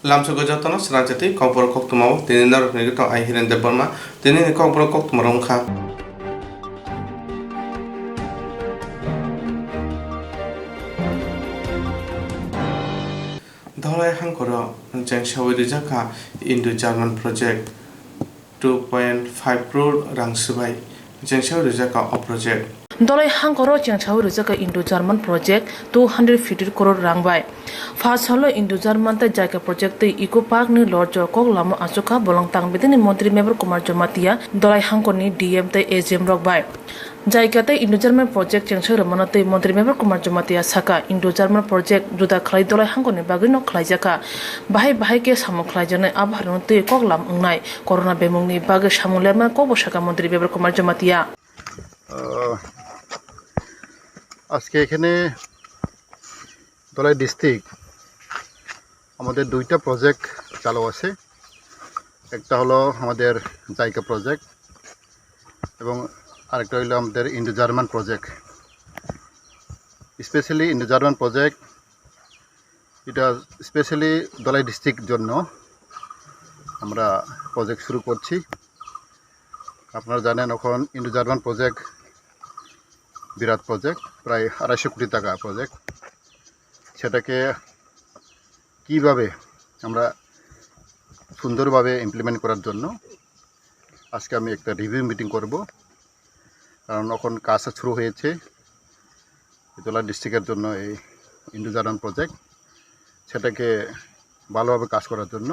Lamsugo Jotono, Swrangchati Kokborok koktwma, Tinindar Nigito I Hiren de Burma, Tinin Kokborok koktwma. Dolai Hankoro, Jengshawi Rijaka, Indo-German project 2.5 crore Rangsubai, Jengshawi Rijaka of project. Dolai Hankoro Jengshawi Rijaka Indo-German project 250 crore rangbai. Fast holo Indo-German ta Jaka project te Eco Park ni Lord Jokok Lamo Asoka Bolong Tang Bedini Montri Member Kumar Jomatia, Dolai Hankoni DM te AGM Rockbai. Jaigate Indo-German project Jengshawi Ramanate Montri Member Kumar Jomatia Saka Indo-German project Juda Klai Dolai Hankoni Bagino Klajaka Bahai ke Samo Klajane Abharunte Koklam Ungnai Corona Bemungni Bag Shamulerman Kobosaka Montri Member Kumar Jomatia. আজকে এখানে Dhalai district আমাদের দুইটা project চালু আছে। একটা হলো আমাদের জায়গা প্রজেক্ট এবং আরেকটা হলো আমাদের Indo German project. Specially Indo German project এটা স্পেশালি ধলাই ডিস্ট্রিক্টের জন্য আমরা প্রজেক্ট শুরু করছি। আপনারা জানেন এখন ইন্দো জার্মান প্রজেক্ট বিরাট প্রজেক্ট, প্রায় 250 কোটি টাকা প্রজেক্ট। সেটাকে কিভাবে আমরা সুন্দরভাবে ইমপ্লিমেন্ট করার জন্য আজকে আমি একটা রিভিউ মিটিং করব। কারণ এখন কাজ শুরু হয়েছে ধলাই ডিস্ট্রিক্টের জন্য এই ইন্দো জার্মান প্রজেক্ট। সেটাকে ভালোভাবে কাজ করার জন্য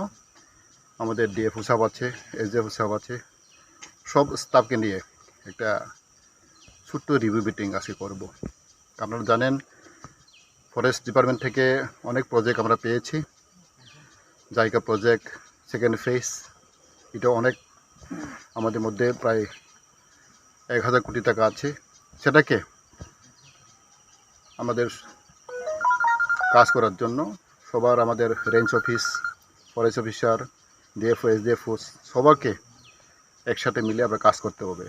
আমাদের ডিএফও সাহেব আছে, এসডিএফও সাহেব আছে, সব স্টাফকে নিয়ে একটা ছোট্ট রিভিউ মিটিং আজকে করব। আপনারা জানেন ফরেস্ট ডিপার্টমেন্ট থেকে অনেক প্রজেক্ট আমরা পেয়েছি। জায়গা প্রজেক্ট সেকেন্ড ফেজ এটা অনেক আমাদের মধ্যে প্রায় 1000 কোটি টাকা আছে। সেটাকে আমাদের কাজ করার জন্য সবার আমাদের range office, forest officer, DFO, এসডিএফও সবাইকে একসাথে মিলে আমরা কাজ করতে হবে।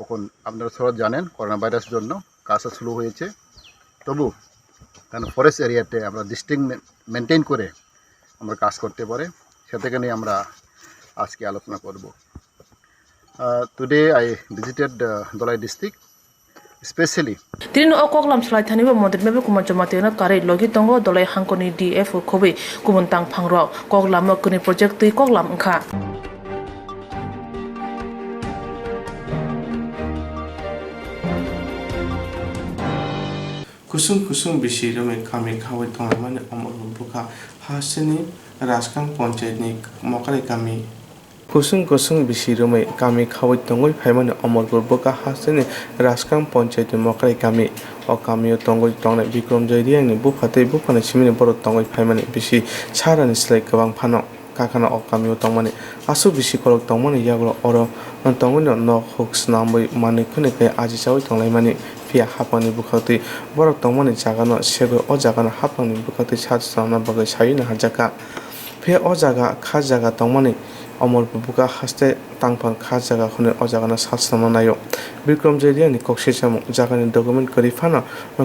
এখন আপনারা সবাই জানেন করোনা ভাইরাসের জন্য কাজটা শুরু হয়েছে, তবু কারণ ফরেস্ট এরিয়াতে আমরা ডিস্ট্রিক্ট মেনটেন করে আমরা কাজ করতে পারে সেটাকে নিয়ে আমরা আজকে আলোচনা করব। Today I visited Dhalai district specially Tino Okoklam Slai Taniba Montri Member Kumar Jomatia Kare Logi Tongo Dolai Hankoni DF Kobe Kumuntang Pangro Koklam Kuni project Ti Koklam Kha. Kusum bisi rame kami khawai tongmani amor buka hasini raskang panchayat ni mokare kami kusung bisi rame kami khawai tongoi phaimani amor buka hasini raskang panchayat ni mokare kami o kami tongoi tongne bikrom joyriang ni bufane simini borok tongoi phaimani bisi sarani slai kwbang phano kakana o kami tongmani asu bisi korok tongmani yagro oro tongmani no hooks nambai mani khune ke aji chawai tonglaimani Pia hapani bukati borok tongmani jagano sebe o jagano hapani bukati sajana bagai sayina hajaka pia o jaga kha jaga tongmani amor buka haste tangpang kha jaga khone o jagano sajana nayo bikrom jeriya ni koksisam jagani document kori phano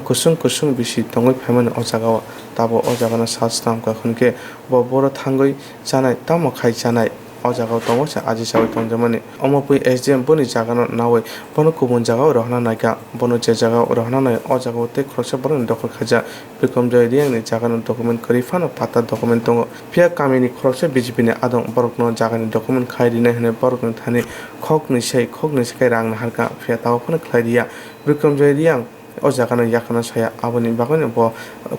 kusung bisi tongoi phaimani o jaga tabo o jagano sajam ka khunke bo boro thangoi janai tamo khai janai o jaga tongsa aji sawai tongjamani omopui SDM boni jagano nawai bono kubun jaga rohna naika bono je jaga rohna nai o jaga te khrosa bono dokor khaja bikom jai riang ni jagano document kori phano pata document tongo pia kamini khrosa BJP ni adong borok no jagani document khai rinai hene borok no thani khok ni sei rang na harka pia taw phone khai dia bikom jai riang o jagano yakana saya aboni bagani bo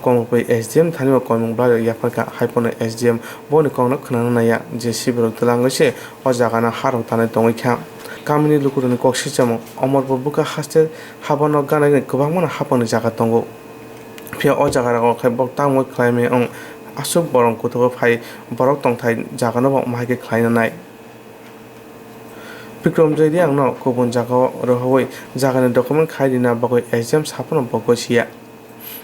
komopui SDM thani bo komung bla yakaka haipone SDM boni kongna khana naya je sibrok tulangose o jagana harok tane tongoi kha kamini lukuruni koksisamo amor buka haste habano ganai kubangmana haponi jaga tongo pia o jagara ko khai bok tangoi khlaime ong asuk borong kutobo phai borok tongthai jagano bo maike khlaina nai Bikrom Jeriang no kubun jaga rohoi jagani document khairina bagoi exam sapno bogosia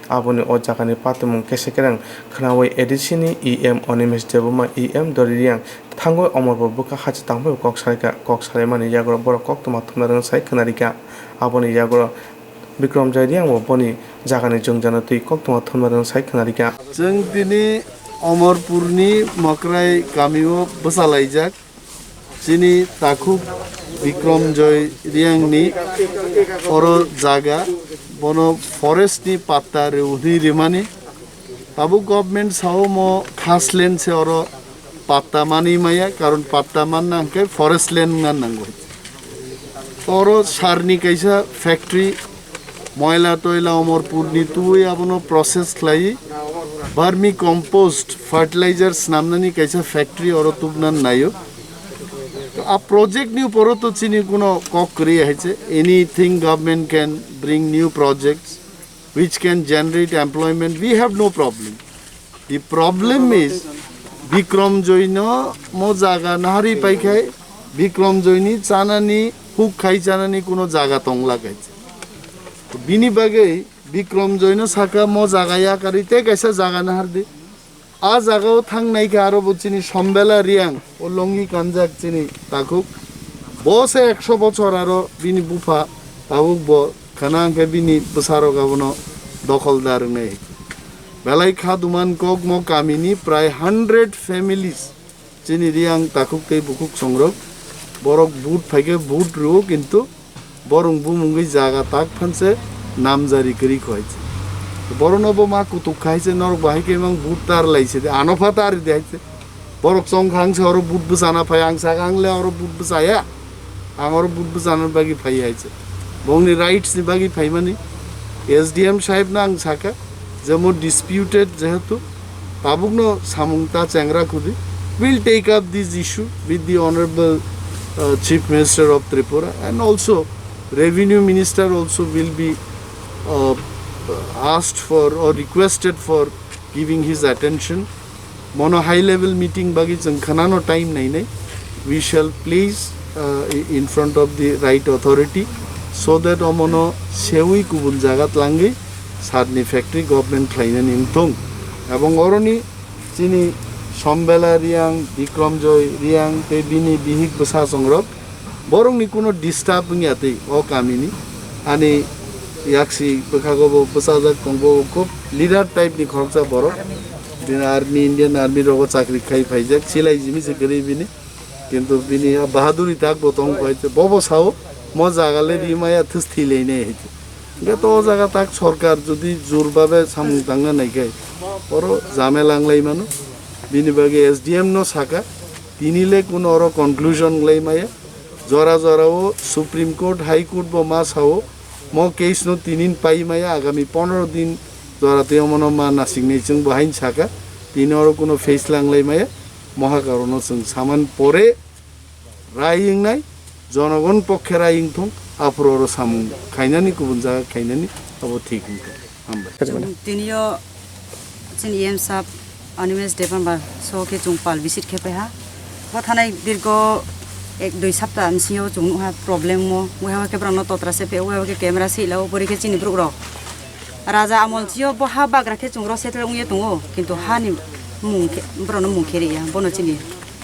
aboni o jagani patumung kesekerang khnawai edisini EM onimes debuma EM doririang thango amor buka hachi tangbo koksare mani yagro borok koktwma thumnarang sai khnarika aboni yagro Bikrom Jeriang bo boni jagani jungjana tui koktwma thumnarang sai khnarika जों दिनै अमरपुरनि मकराय गामियाव बसालायजाक जिनि ताकुक विक्रमजय रियांगनि अर जागा बनो फरेस्टनि पात्ता रेउनि रिमानि ताबु government Sao मो खासलेन से अर पात्ता मानि माया कारण पात्ता मान नांके फरेस्ट लैंड नांगौ और सारनी कैसा फैक्ट्री ময়লা টয়লা অমরপুরনি তুই আপনো প্রসেস লাই ভার্মি কম্পোস্ট ফার্টিলাইজার্স নামনানি কাইসা ফ্যাক্টরি অর তুবনান নাইও তো আ প্রজেক্ট নিউ পর তো চিনি কোনো কক করি হয়েছে anything government can bring new projects which can generate employment we have no problem the problem is Bikram Joino mo jaga nahari paikhai Bikram Joini chanani huk khai chanani kono jaga tong lagaitse बिनी बागे विक्रम जयनो साका मो जागाया करिते कैसा जागा नहर दे आ जागाओ थांग नाई के आरो बुचिनी सम्बेला रियांग ओ लंगी कांजाक चिनी ताकुक बसे 100 বছর आरो बिनी बुफा ताबुक ब खानां के बिनी बसारो गाबनो दखलदार नै बेलाई खादुमान कोक मो कामिनी प्राय 100 फैमिलीज चिनी रियांग ताकुक ते बुकुक संग्रह बरक बुट फाइके बुट रो किंतु বরং বুমুঙ্গি জায়গা তাক ফানছে নামজারি করি কইছে বড় নব মা কুতুক খাইছে নর বাহিকে এবং বুট তার লাইছে আনফা তার দেইছে বরক সং খাংছে আর বুট বুসানা ফাই আং সাগাংলে আর বুট বুসায়া আর বুট বুসানার বাগি ফাই আইছে বংনি রাইটস নি বাগি ফাই মানে এসডিএম সাহেব না আং সাকা যেমন ডিসপিউটেড যেহেতু তাবুকনো সামুংতা চ্যাংরা খুদি will take up this issue with the honorable Chief Minister of Tripura and also Revenue Minister also will be asked for or requested for giving his attention. Mono high level meeting bagi changkhana no time nahi we shall place in front of the right authority so that omono sewi kubun jagat langi sadni factory government khlainen imthong ebong oroni chini সম্বেলা Reang বিক্রমজয় Reang তে বিনি বিহিক বসা সংগ্রহ বরং নি কোনো disturbing ইয়াতে ও কামিনি আনি ইয়াকসি বখাগো বসাজা কংবো খুব লিডার টাইপ নি খরচা বড় দিন আর্মি ইন্ডিয়ান আর্মি রগ চাকরি খাই ফাইজাক সিলাই জিমি সে গরি বিনি কিন্তু বিনি বাহাদুরি তাক বতং কইতে ববসাও ম জাগালে রিমায়া থিলেই নাই হইছে গে তো জায়গা তাক সরকার যদি জোরভাবে সামু দাঙ্গা নাইকাই বড় জামেলাংলাই মানু बिनि बागे एसडीएम नो साका तिनीले कुन अरो कन्क्लुजन लै माया जरा जराओ सुप्रीम कोर्ट हाई कोर्ट बो मा साओ म केस नो तिनिन पाइ माया आगामी 15 दिन जरा ते मनो मा नासिङ नै जों बहाइन साका तिनी अरो कुन फेस लांलै माया महाकारणो जों सामान परे राइङ नाय जनगण पक्षे राइङ थं आफरो अरो सामु खाइनानि गुबुन जागा खाइनानि अब ठीक हामबाय तिनियो जों एम साहब अनिमेश देवन बा सो के जुंपाल विजिट के पेहा बथानाय दीर्घ 1-2 सप्ताह सियो जुं हा प्रॉब्लम मो वहा के ब्रनो तोत्रा से पे वहा के कैमरा से लाव परि के चिनि ब्रुक राजा अमल जियो बहा बाग्रा के जुंरो सेटल उये दङो किन्तु हानि मुं के ब्रनो मुं खेरिया बनो चिनि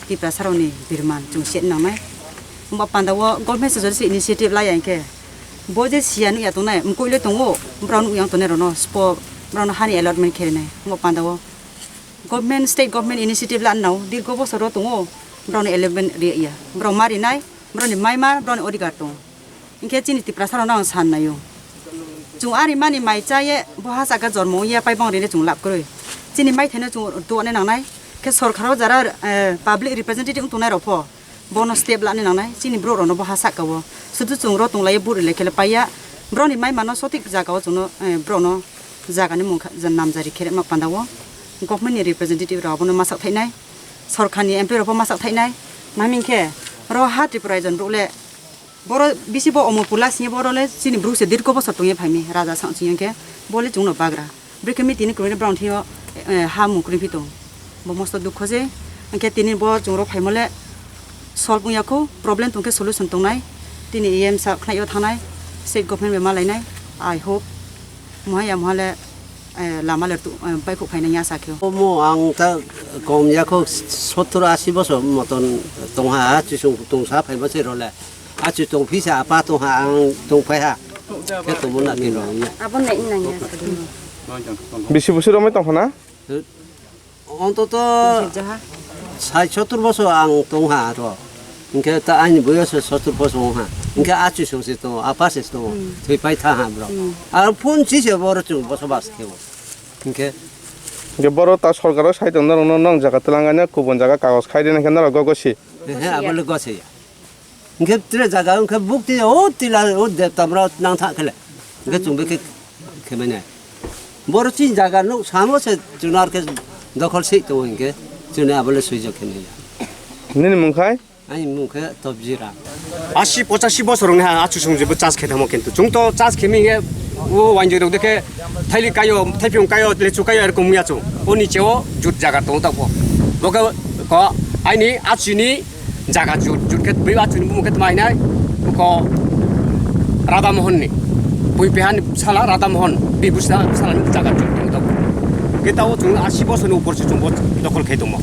तिप्रा सारनि बिरमान जुं सेट नामाय बा पान्दाव गभर्नमेंट सजल इनिशिएटिव लाय के बजे सियानु या तनाय मकोइले दङो ब्रनो उयां तने रनो स्पो ब्रनो हानि अलॉटमेंट खेरिनाय बा पान्दाव गवर्नमेंट स्टेट गवर्नमेंट इनिशिएटिव लानाव दीर्घ बसर दङ ब्राउन 11 रिया ब्राउन मारिनाय ब्राउन माइमा ब्राउन अधिकार दं इनके चिनि तिप्रा साराव आं साननायो जुं आरि मानि माइ चाये बहा जागा जन्म या पाइबां रेने जुं लाब करै चिनि माइ थेनो जुं दने नांनाय के सरकाराव जारा पब्लिक रिप्रेजेंटेटिव तनाय रफ बनो स्टेप लाने नांनाय चिनि ब्र'रनो बहा साकाव सुदु जुं र तंलाय बुरि लेखेले पाया ब्राउन माइ मानो सटिक जागाव जुं ब्र'नो जागानि मुं नामजारि खेरे मा पान्दाव गवर्नमेंट रिप्रेजेंटेटिव रावनो मासाक थाइनाय सरकारनि एमपि राव मासाक थाइनाय मामिंखे र हाति प्राइजन ब्रुले बर बिसिबो अमपुला सिनि बरले सिनि ब्रुसे दीर्घ बसर तंगे फाइमी राजा सांसियंके बोले जुंनो बाग्रा ब्रेकमी तिनि कुरिने ब्राउन थियो हा मुक्रि फितो बो मस्त दुख जे अंके तिनि ब जुंरो फाइमले सल्व याखौ प्रॉब्लम तंके सल्यूशन तंनाय तिनि एम सा खनायो थानाय स्टेट गवर्नमेंट बेमा लायनाय आई होप महाया महाले लामा लेरतु बाइकौ फाइनाया साख्यो मो आं ता कम याखौ 70-80 বছর মতন तंहा चिसुं तंसा फाइबासे रले आचि तंग फिसा आपा तंहा आं तंग फाइहा के तमना के रंग आबन नै नाया बेसे बोसोर रमाय तंखना অন্তত jaha 60-70 বছর আং দংহা র ইনকে তা আইনি বয়স 70 বছর হা ইনকে আচু সংসে তো আপাসে তো থই পাই থা হা ব্র আর ফোন চিছে বড় চু বসবাস কেবো ইনকে যে বড় তা সরকারের সাইতে নং জায়গা তেলাঙ্গানা গুবুন জায়গা কাগজ খাইদে না কেন গগসি হ্যাঁ আবলে গছে ইনকে ত্রে জায়গা ইনকে বুকতি ও তিলা ও দে তামরা নাং থা খেলে ইনকে চুংবে কে খেমেনে বড় চিন জায়গা নো সামসে জুনার কে দখল সে তো ইনকে জুনে আবলে সুইজ খেনে নিন মুখাই আই মুখে তবজিরা 80-85 বছরनि हा आचु संजेबो चास खेथामो किन्तु जों तो चास खेमिगे ओ वाइनजो देखे थाइलि कायो थाइपिं कायो लेचु कायो एरकम मियाचो ओ निचेओ जुट जागा दं ताको बका क आइनि आचुनि जागा जुट के बे आचुनि मुखे तमाइनाय क राधा मोहननि बय बेहान साला राधा मोहन बे बुस्ता सालानि जागा जुट दं ताको गेताव जों 80 বছরनि उपरसो जों दखल खाइदोंमो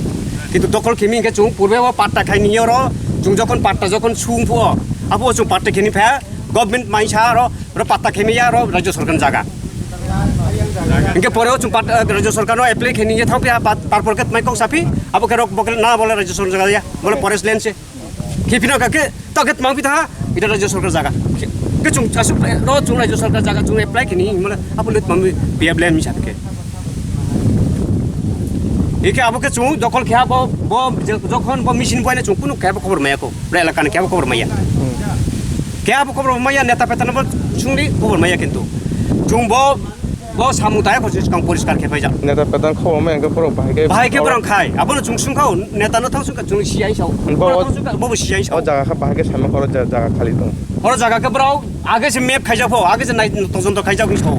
কিন্তু দখল খেমিকে जों पूर्वेवा पाट्टा खाइनियो र जों जखन पाट्टा जखन सुंफो आबो जों पाट्टा खेनि फा गभर्नमेंट माइसा र पाट्टा खेमिया र राज्य सरकार जागा इनके परेও जों पाट्टा राज्य सरकार एप्लाई खेनिए थाउ पे तारपर के माइको साफी आबो के रक बकल ना बोले राज्य सरकार जागा बोले फरेस्ट लैंड से खेपिना के तगत मांगबि था इटा राज्य सरकार जागा के जों चासु र जों राज्य सरकार जागा जों एप्लाई खेनि बोले आबो लेत मांगबि बिया ब्लेन मिसा के एके अब के चुं दखल खेया ब जखन ब मेसिन बयना चुं कुनु खेब खबर मायाको ब्रा एलाकानि खेब खबर माया खेब खबर माया नेता पेतान ब चुंनि खबर माया किन्तु चुं ब सामुदाय परिष्कार खेबाय जा नेता पेतान खबर माया के बरो भाई के बरं खाय आबो चुं सुंखाव नेता न थां सुंखा चुं सियाइ साव बबो सियाइ साव जागा खा बाहागे सामा खर जागा खाली दं और जागा के बराव आगे से मैप खाइजाफो आगे से नाइ तजन खाइजा साव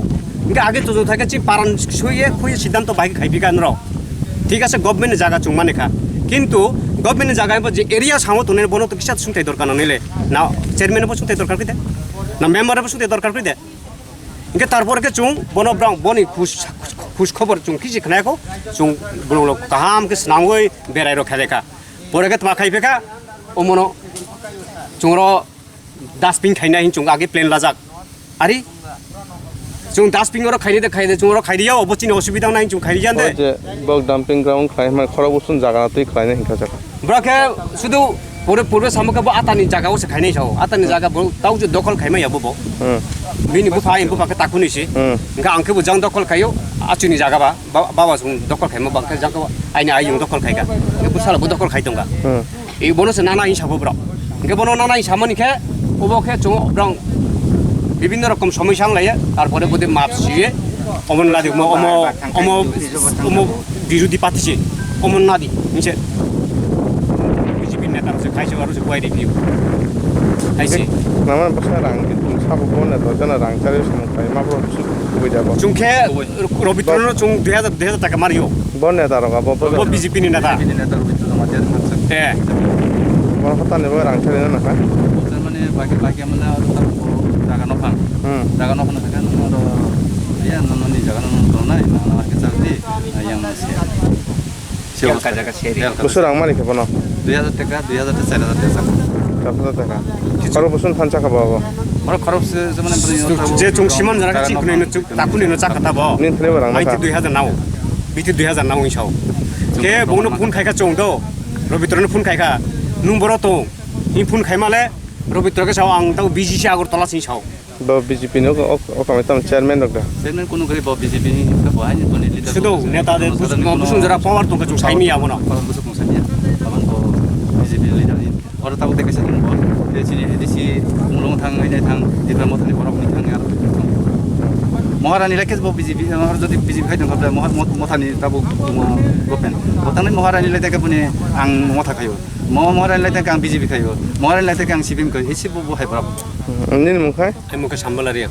इनके आगे तजन थाके चि पारान सुइए खुइ सिद्धांत भाई खाइबिगा न ঠিক আছে গভর্নমেন্ট জায়গা চুং মানে খা কিন্তু গভর্নমেন্ট জায়গায় যে এরিয়া সামো তোনে বনো তো কিসা সুনতে দরকার নলে না চেয়ারম্যান বসুতে দরকার কইতে না মেম্বার বসুতে দরকার কইতে ইনকে তারপর কে চুং বনো ব্রাং বনি খুশ খবর চুং কিসি খনায়কো চুং বলো কাহাম কে স্নামগই বেরাই রখা দেখা পরে কে তমা খাইবেকা ও মনো চুংর ডাস্টবিন খাইনা হিন চুং আগে প্লেন লাজাক আরে जों डास्टबिन और खाइदे जों और खाइदिया अबचिन असुविधा नाइ जों खाइदियान दे जे बग डाम्पिंग ग्राउंड खाइ मा खरा बसुन जागा तै खाइने हिंखा जागा ब्राके सुदु पूर्वे सामका बो आतानि जागाव से खाइनै छौ आतानि जागा बो ताउ जो दखल खाइमा याबो बो बिनि बो फाइ बो बाके ताकुनिसि इनका आंखे बो जां दखल खाइयो आचुनि जागा बाबा जों दखल खाइमा बाके जागा आइनि आइयो दखल खाइगा इनके बुसाला बो दखल खाइदोंगा ए बोनो से नाना हिसाब ब्रा इनके बोनो नाना हिसाबनिखे अबके जों ब्रां বিভিন্ন রকম সমস্যা লাইয়া তারপরে বোধে মাপ সিয়ে অমন নাদি অম বিরোধী পাতিছে অমন নাদি নিচে বিজেপি নেতা আছে খাইছে আর সে কয়রি ভিউ খাইছে নামান বসা রাং কিন্তু সাবো বনে তো জানা রাং চারে সমখাই মাবো কই যাব চুংখে রবিত্রন চুং 2000 টাকা মারিও বন নেতা রগা বো বিজেপি নেতা রবিত্র মাতিয়া থাকছে বড় কথা নেব রাং চারে না না মানে বাকি আমরা jaga nopang jaga nopang kan no ya no ni jaga no nai na ke salti yang masih yang jaga seri Basu রাং মারি খেবো না 2000 টাকা 4000 টাকা খরচ বসুন ফাঞ্চা খাবো और खरब से जमाने जे चुं सिमन जरा चिकुने न ताकुने न चाकता बो निन थले रां माइति 2000 नाव बिति 2000 नाव इसाव के बोनो फुन खाइखा चों दो रबित्रन फुन खाइखा नुं बरो तो इ फुन खाइमाले रबित्र के साव आं ताउ बीजीसी आगर तला सिं साव ब बीजेपी नो अकमितम चेयरमैन रगदा सेनन कुनु गरि ब बीजेपी नि का बहाय नि बनि लिडर सुदो नेता दे बुसुन जरा पावर तो का साइमी आबो न बुसुन साइमी अबन ब बीजेपी लिडर नि और ताउ देखे से ब एचिनि एदिसि मुलुं थां हैनाय थां दिफा मथनि बरफनि थां आरो महारानी लेकेस ब बीजेपी महार जदि बीजेपी खाइदों खाब्ला मथानि ताबु गभर्नमेन्ट बतानै महारानी लेतेके पनि आं मथा खायो महारानी लेतेके आं बीजेपी खायो महारानी लेतेके आं सिपिएम खायो एसे बबो हाइब्राब निन मुखाय मुखे सामबलारिया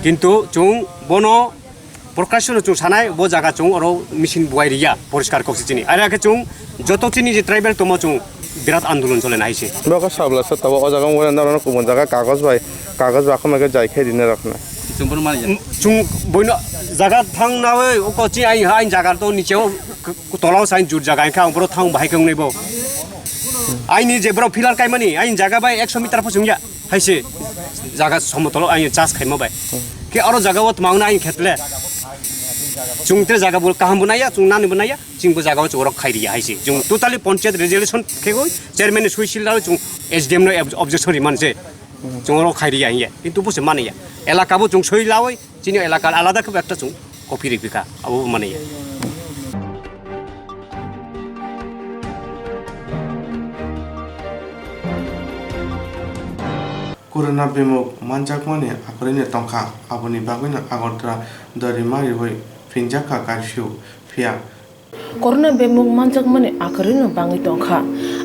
किन्तु चुं बनो प्रकाशन चुं सानाय बो जागा चुं और मिसिन बुवाइरिया परिष्कार कक्सिचिनि आरो के चुं जतोचिनि जे ट्राइबल तमो चुं बिराट आन्दोलन चले नाइसे बका साबला सताव ओ जागा मोरा नारन कुबन जागा कागज बाखमागे जायखे दिने रखना चुंबुर मानि चुं बयनो जागा थांनावे ओकचि आइ जागा तो निचेव तलाव साइन जुट जागा इखा अंबरो थां बाहाय खंनैबो आइनि जेब्रो फिलार कायमानि आइ जागा बाय 100 मिटार फसुंया हाइसे जागा समतल आइ चास खाइमा बाय के अरो जागा वत मांगना आइ खेतले जों ते जागा कहाँ बनाया जों नानी बनाया जोंबो जागा चौरक खाइरिया हाइसे जों टोटाली पंचायत रेजोल्यूशन खेगो चेयरमैन सुइसिल जों एसडीएम नो ऑब्जेक्शन रिमानसे जों खाइरिया हिया किन्तु बसे मानिया एलाकाबो जों सइलावै जिनि एलाका आलादा के एकटा जों कफि रिपिका अब मानिया कोरोना बेमुख मानजाकमानि आखरिनि तंखा आबुनि बागैनो आगरतरा दरिमारि हय फिनजाका कर्फ्यू फिया कोरोना बेमुख मानजाकमानि आखरिनो बाङै तंखा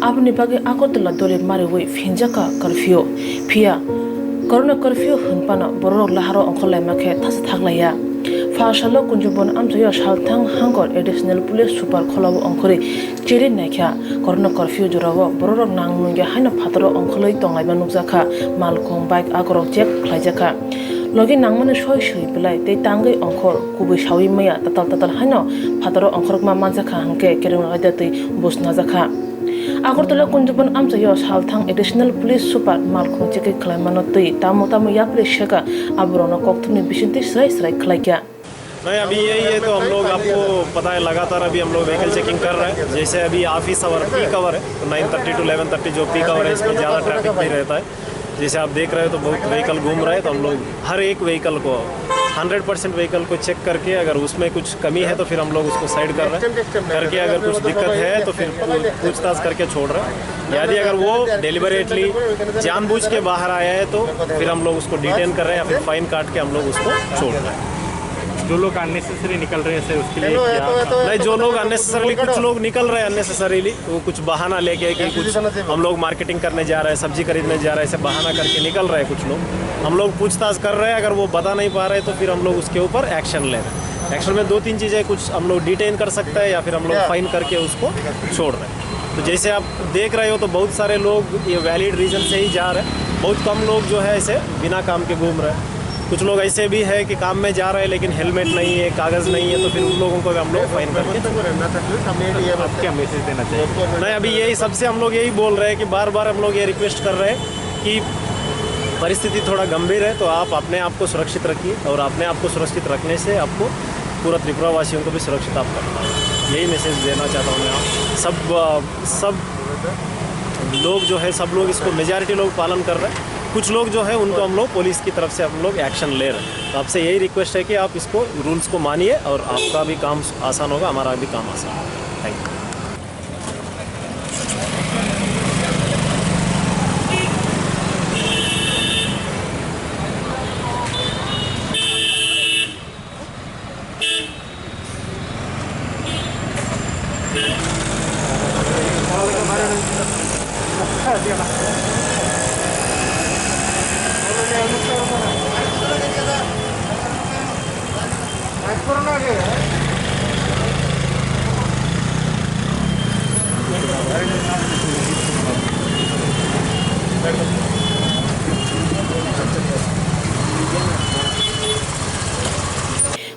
आबुनि बागै आगरतला दरिमारि हय फिनजाका कर्फ्यू फिया कोरोना कर्फ्यू होनपानो बरक लाहारो अंखलायमाखे थास थागलाया फाशालो कुंजुबन आमजयो सालथां हांगर एडिशनल पुलिस सुपार खलाव अंखरि चेरि नायख्या कोरोना कर्फ्यू जरावो बरक नांमुंगे हायनो फातरो अंखलै तंलायबा नुकजाखा मालखं बाइक आगरक चेक खलायजाखा लगे नांमने सय सय बिलाय ते तांगै अंखर कुबै सावि मैया तताल हायनो फातरो अंखरकमा मानजाखा हांके केरें लायदातै बसनाजाखा आगरतला कुंजुबन आमजयो सालथां एडिशनल पुलिस सुपार मालखं चेक खलायमानो तै तामो याप्रे शेका आबुरनो कोक्तुमनि बिसिंति सराय खलायक्या नहीं अभी यही है तो हम लोग आपको पता है लगातार अभी हम लोग व्हीकल चेकिंग कर रहे हैं जैसे अभी ऑफिस आवर पीक आवर है तो 9:30 to 11:30 जो पीक आवर है इसमें ज़्यादा ट्रैफिक नहीं रहता है जैसे आप देख रहे हो तो बहुत व्हीकल घूम रहे हैं तो हम लोग हर एक व्हीकल को 100% व्हीकल को चेक करके अगर उसमें कुछ कमी है तो फिर हम लोग उसको साइड कर रहे हैं करके अगर कुछ दिक्कत है तो फिर पूछताछ करके छोड़ रहे हैं यदि अगर वो डेलिबरेटली जानबूझ के बाहर आया है तो फिर हम लोग उसको डिटेन कर रहे हैं या फिर फाइन काट के हम लोग उसको छोड़ रहे हैं जो लोग अननेसेसरी निकल रहे हैं उसके लिए क्या नहीं जो लोग अननेसेसरीली कुछ लोग निकल रहे हैं अननेसेसरीली वो कुछ बहाना लेके कि कुछ हम लोग मार्केटिंग करने जा रहे हैं सब्जी खरीदने जा रहे हैं ऐसे बहाना करके निकल रहे हैं कुछ लोग हम लोग पूछताछ कर रहे हैं अगर वो बता नहीं पा रहे तो फिर हम लोग उसके ऊपर एक्शन ले रहे हैं एक्शन में 2-3 चीज़ें कुछ हम लोग डिटेन कर सकते हैं या फिर हम लोग फाइन करके उसको छोड़ रहे हैं तो जैसे आप देख रहे हो तो बहुत सारे लोग ये वैलिड रीज़न से ही जा रहे हैं बहुत कम लोग जो है ऐसे बिना काम के घूम रहे हैं कुछ लोग ऐसे भी है कि काम में जा रहे हैं लेकिन हेलमेट नहीं है कागज़ नहीं है तो फिर उन लोगों को भी हम लोग फाइन करके आप क्या मैसेज देना चाहिए नहीं अभी यही सबसे हम लोग यही बोल रहे हैं कि बार बार हम लोग ये रिक्वेस्ट कर रहे हैं कि परिस्थिति थोड़ा गंभीर है तो आप अपने आप को सुरक्षित रखिए और अपने आप को सुरक्षित रखने से आपको पूरा त्रिपुरा वासियों को भी सुरक्षित आप करना है यही मैसेज देना चाहता हूँ मैं सब लोग जो है सब लोग इसको मेजॉरिटी लोग पालन कर रहे हैं कुछ लोग जो है उनको हम लोग पुलिस की तरफ से हम लोग एक्शन ले रहे हैं तो आपसे यही रिक्वेस्ट है कि आप इसको रूल्स को मानिए और आपका भी काम आसान होगा हमारा भी काम आसान होगा थैंक यू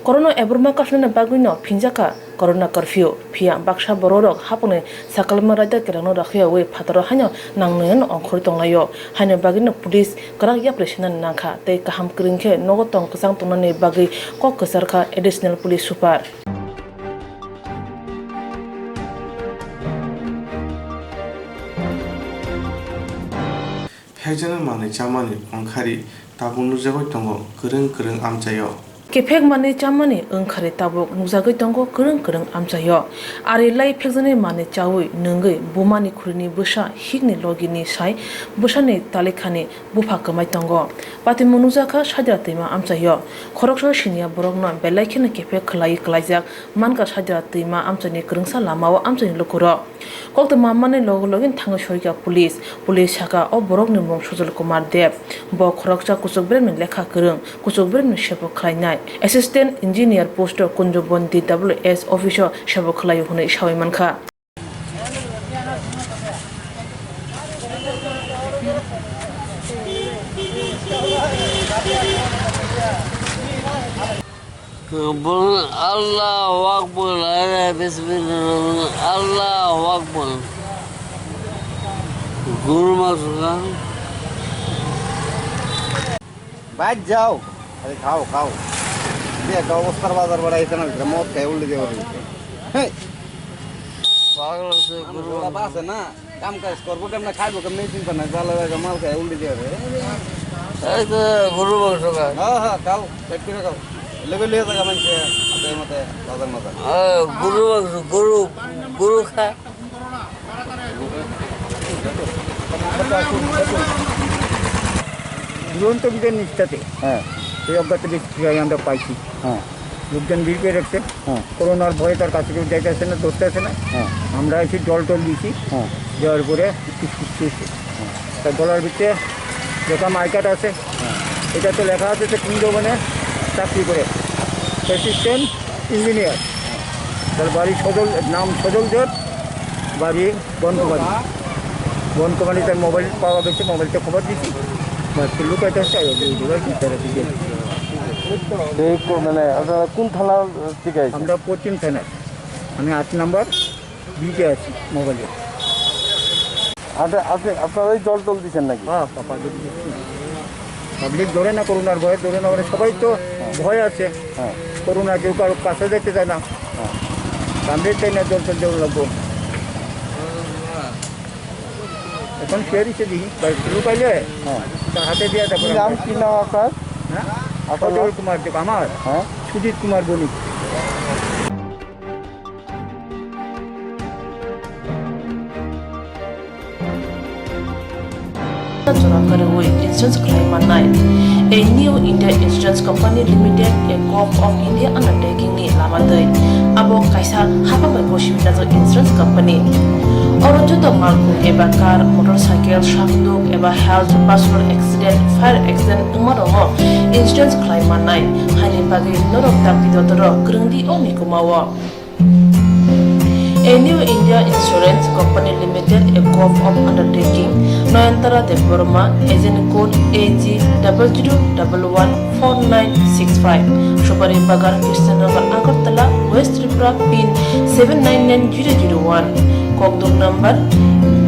कोरोना एबुरमा काफने बागुइनो फिंजाका कोरोना कर्फ्यू फिया बाक्सा बररक हापने साकलमा रायदा केरानो राखिया वे फातरो हानो नांनोन अंखर तंलायो हानो बागिनो पुलिस कराक या प्रेसना नाखा ते काहाम क्रिंखे नगो तंग कसां तंनाने बागै कक कसरखा एडिशनल पुलिस सुपार फेजन माने चामानि अंखारि ताबुनु जगै तंगो गोरों आमचायो केफेक माने चामाने ओंखारे ताबुक नुजागै तंगो गोरों आमचायो आरे लाई फेजने माने चावै नंगै बुमानि खुरिनि बोसा हिगनि लगिनि साइ बोसानि तालेखानि बुफा कमाय तंगो पाति मनुजाखा साजा तैमा आमचायो खरकसो सिनिया बरकना बेलाइखेने केफे खलायजाक मानका साजा तैमा आमचानि गोरोंसा लामाव आमचानि लकुरो कक्त मामाने लगन थाङो सयगा पुलिस साका अ बरकनि मुं सुजल कुमार देव ब खरकसा कुचुकब्रेन लेखा गोरों कुचुकब्रेन सेबो खलायनाय असिस्टेंट इंजीनियर पोस्ट कुंजबन DWS ऑफिसर सेबो खलायो हुनै सावैमानखा Allahu Akbar, Bismillah, Allahu Akbar. Guru masukkan. बैठ जाओ अरे खाओ একটা অবস্থার বাজার বাড়াইছে না মদ খাই উল্টে দিয়ে হ্যাঁ পাগল আছে গুরু আছে না কাম কাজ করবো কেমন খাইবো কেমন চিন্তা নাই ভালো মাল খাই উল্টে দিয়ে এই তো গরু মাংস খায় হ্যাঁ খাও পেট করে খাও লেগে লিয়ে থাকা মানুষে হাতের মতে বাজার মতো গরু মাংস গরু গরু খায় দুরন্ত বিজয় নিষ্ঠাতে হ্যাঁ এই অজ্ঞাত ব্যক্তিকে আমরা পাইছি হ্যাঁ লোকজন ভিড় করে রাখছে হ্যাঁ করোনার ভয়ে তার কাছে কেউ যাইতে আসে না ধরতে আসে না হ্যাঁ আমরা এসে জল টল দিয়েছি হ্যাঁ দেওয়ার পরে সুস্থ হয়েছে তার গলার ভিতরে লেখা মাই কার্ড আছে এটা তো লেখা আছে যে কুঞ্জবনে চাকরি করে অ্যাসিস্ট্যান্ট ইঞ্জিনিয়ার তার বাড়ি নাম সজল জট বাড়ি বনকুমারি তার মোবাইল পাওয়া গেছে মোবাইলটা খবর দিচ্ছি লুকাইতে আসছে তারা দিকে মানে আপনারা কোন থানার থেকে আমরা পশ্চিম থানার আমি 8 নম্বর বিকে আছি মোবাইলে আচ্ছা আপনি আপনারা জল টল দিচ্ছেন নাকি হ্যাঁ পাপা পাবলিক ধরে না করোনার ভয়ে ধরে না মানে সবাই তো ভয় আছে হ্যাঁ করোনা কেউ কারো কাছে যেতে চায় না আমরা চাই না জল টল দেওয়া লাগবো এখন ফেরিছে দিই লুকাইলে হ্যাঁ তার হাতে দেওয়া তারপরে নাম কি নাম আপনার হ্যাঁ সজল কুমার দেব আমার হ্যাঁ সুজিত কুমার বণিক Insurance claim at night. A new India Insurance Company Limited, a corp of India undertaking ni lamatay. Abo kaisa hapa may koshimina to insurance company. Oro joto malku eba car, motorcycle, shakduk eba health, personal accident, fire accident umarongo insurance claim at night. Hani bagi norok takti dotoro grungdi omi kumawa. A new India Insurance Company Limited, a corp of undertaking, Noyantara de Burma, agent code AG00114965, Shubari Bagar, Krishnagar, Agartala, West Tripura, PIN 799001, Kokdok number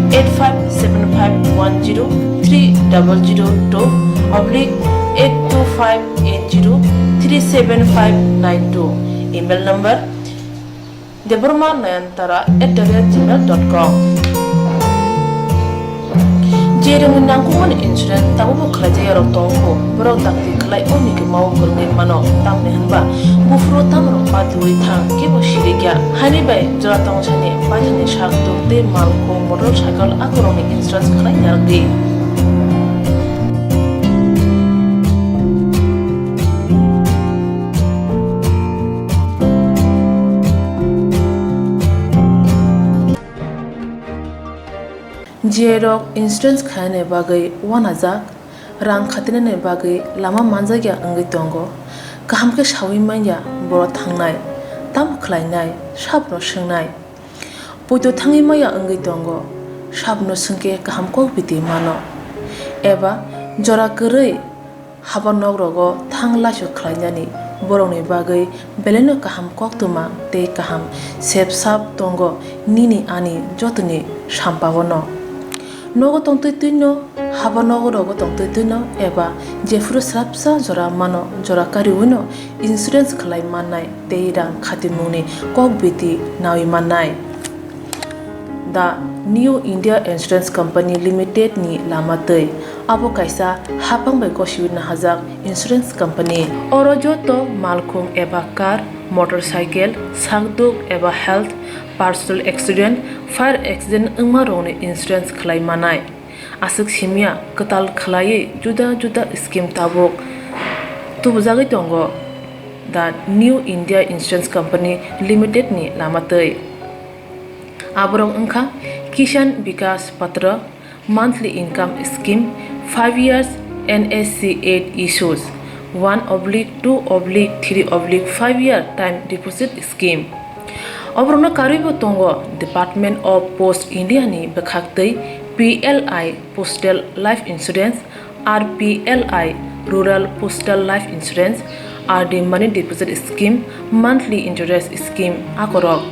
85751030/82580375592, email number debormanayantara@gmail.com. Jereng nangkuman insurance tabu kelaja yarok tongko borok takti kelai oni ke mau kurni mano tamne hanba bufro tamro paturi thang ke bo shirikya hani bai jora tong chane pajani shak dokte malko motorcycle akoroni insurance kelai yardi. Jerok insurance khane bagai wanajak rang khatine bagai lama manjagya angai tongo kaham ke shawi manya boro thangnai tam khlainai sabno swngnai poito thangi maya angai tongo sabno sungke kaham ko biti mano eba jora korei habanok rogo thangla so khlainani boroni bagai beleno kaham koktwma tei kaham sep sap tongo nini ani jotoni sampawono nogo tongtoi tuino haba nogo rogo tongtoi tuino eba jefuru srapsa jora mano jora kari uno insurance khlai mannai tei rang khatimuni kok biti nawi mannai. The New India Insurance Company Limited ni lamatei abo kaisa hapang bai koshiwin hajak insurance company oro joto malkhung eba car motorcycle sakduk eba health personal accident fire accident umarone insurance khlai manai asuk simia katal khlai juda juda scheme tabok tubjagi tongo the New India Insurance Company Limited ni lamatei aborong angkha Kishan Vikas Patra monthly income scheme 5 years NSC 8 issues 1/2/3/5 year time deposit scheme Obrona karibo tongo Department of Post India ni bekhaktei PLI Postal Life Insurance RPLI Rural Postal Life Insurance RD Money Deposit Scheme Monthly Interest Scheme akorok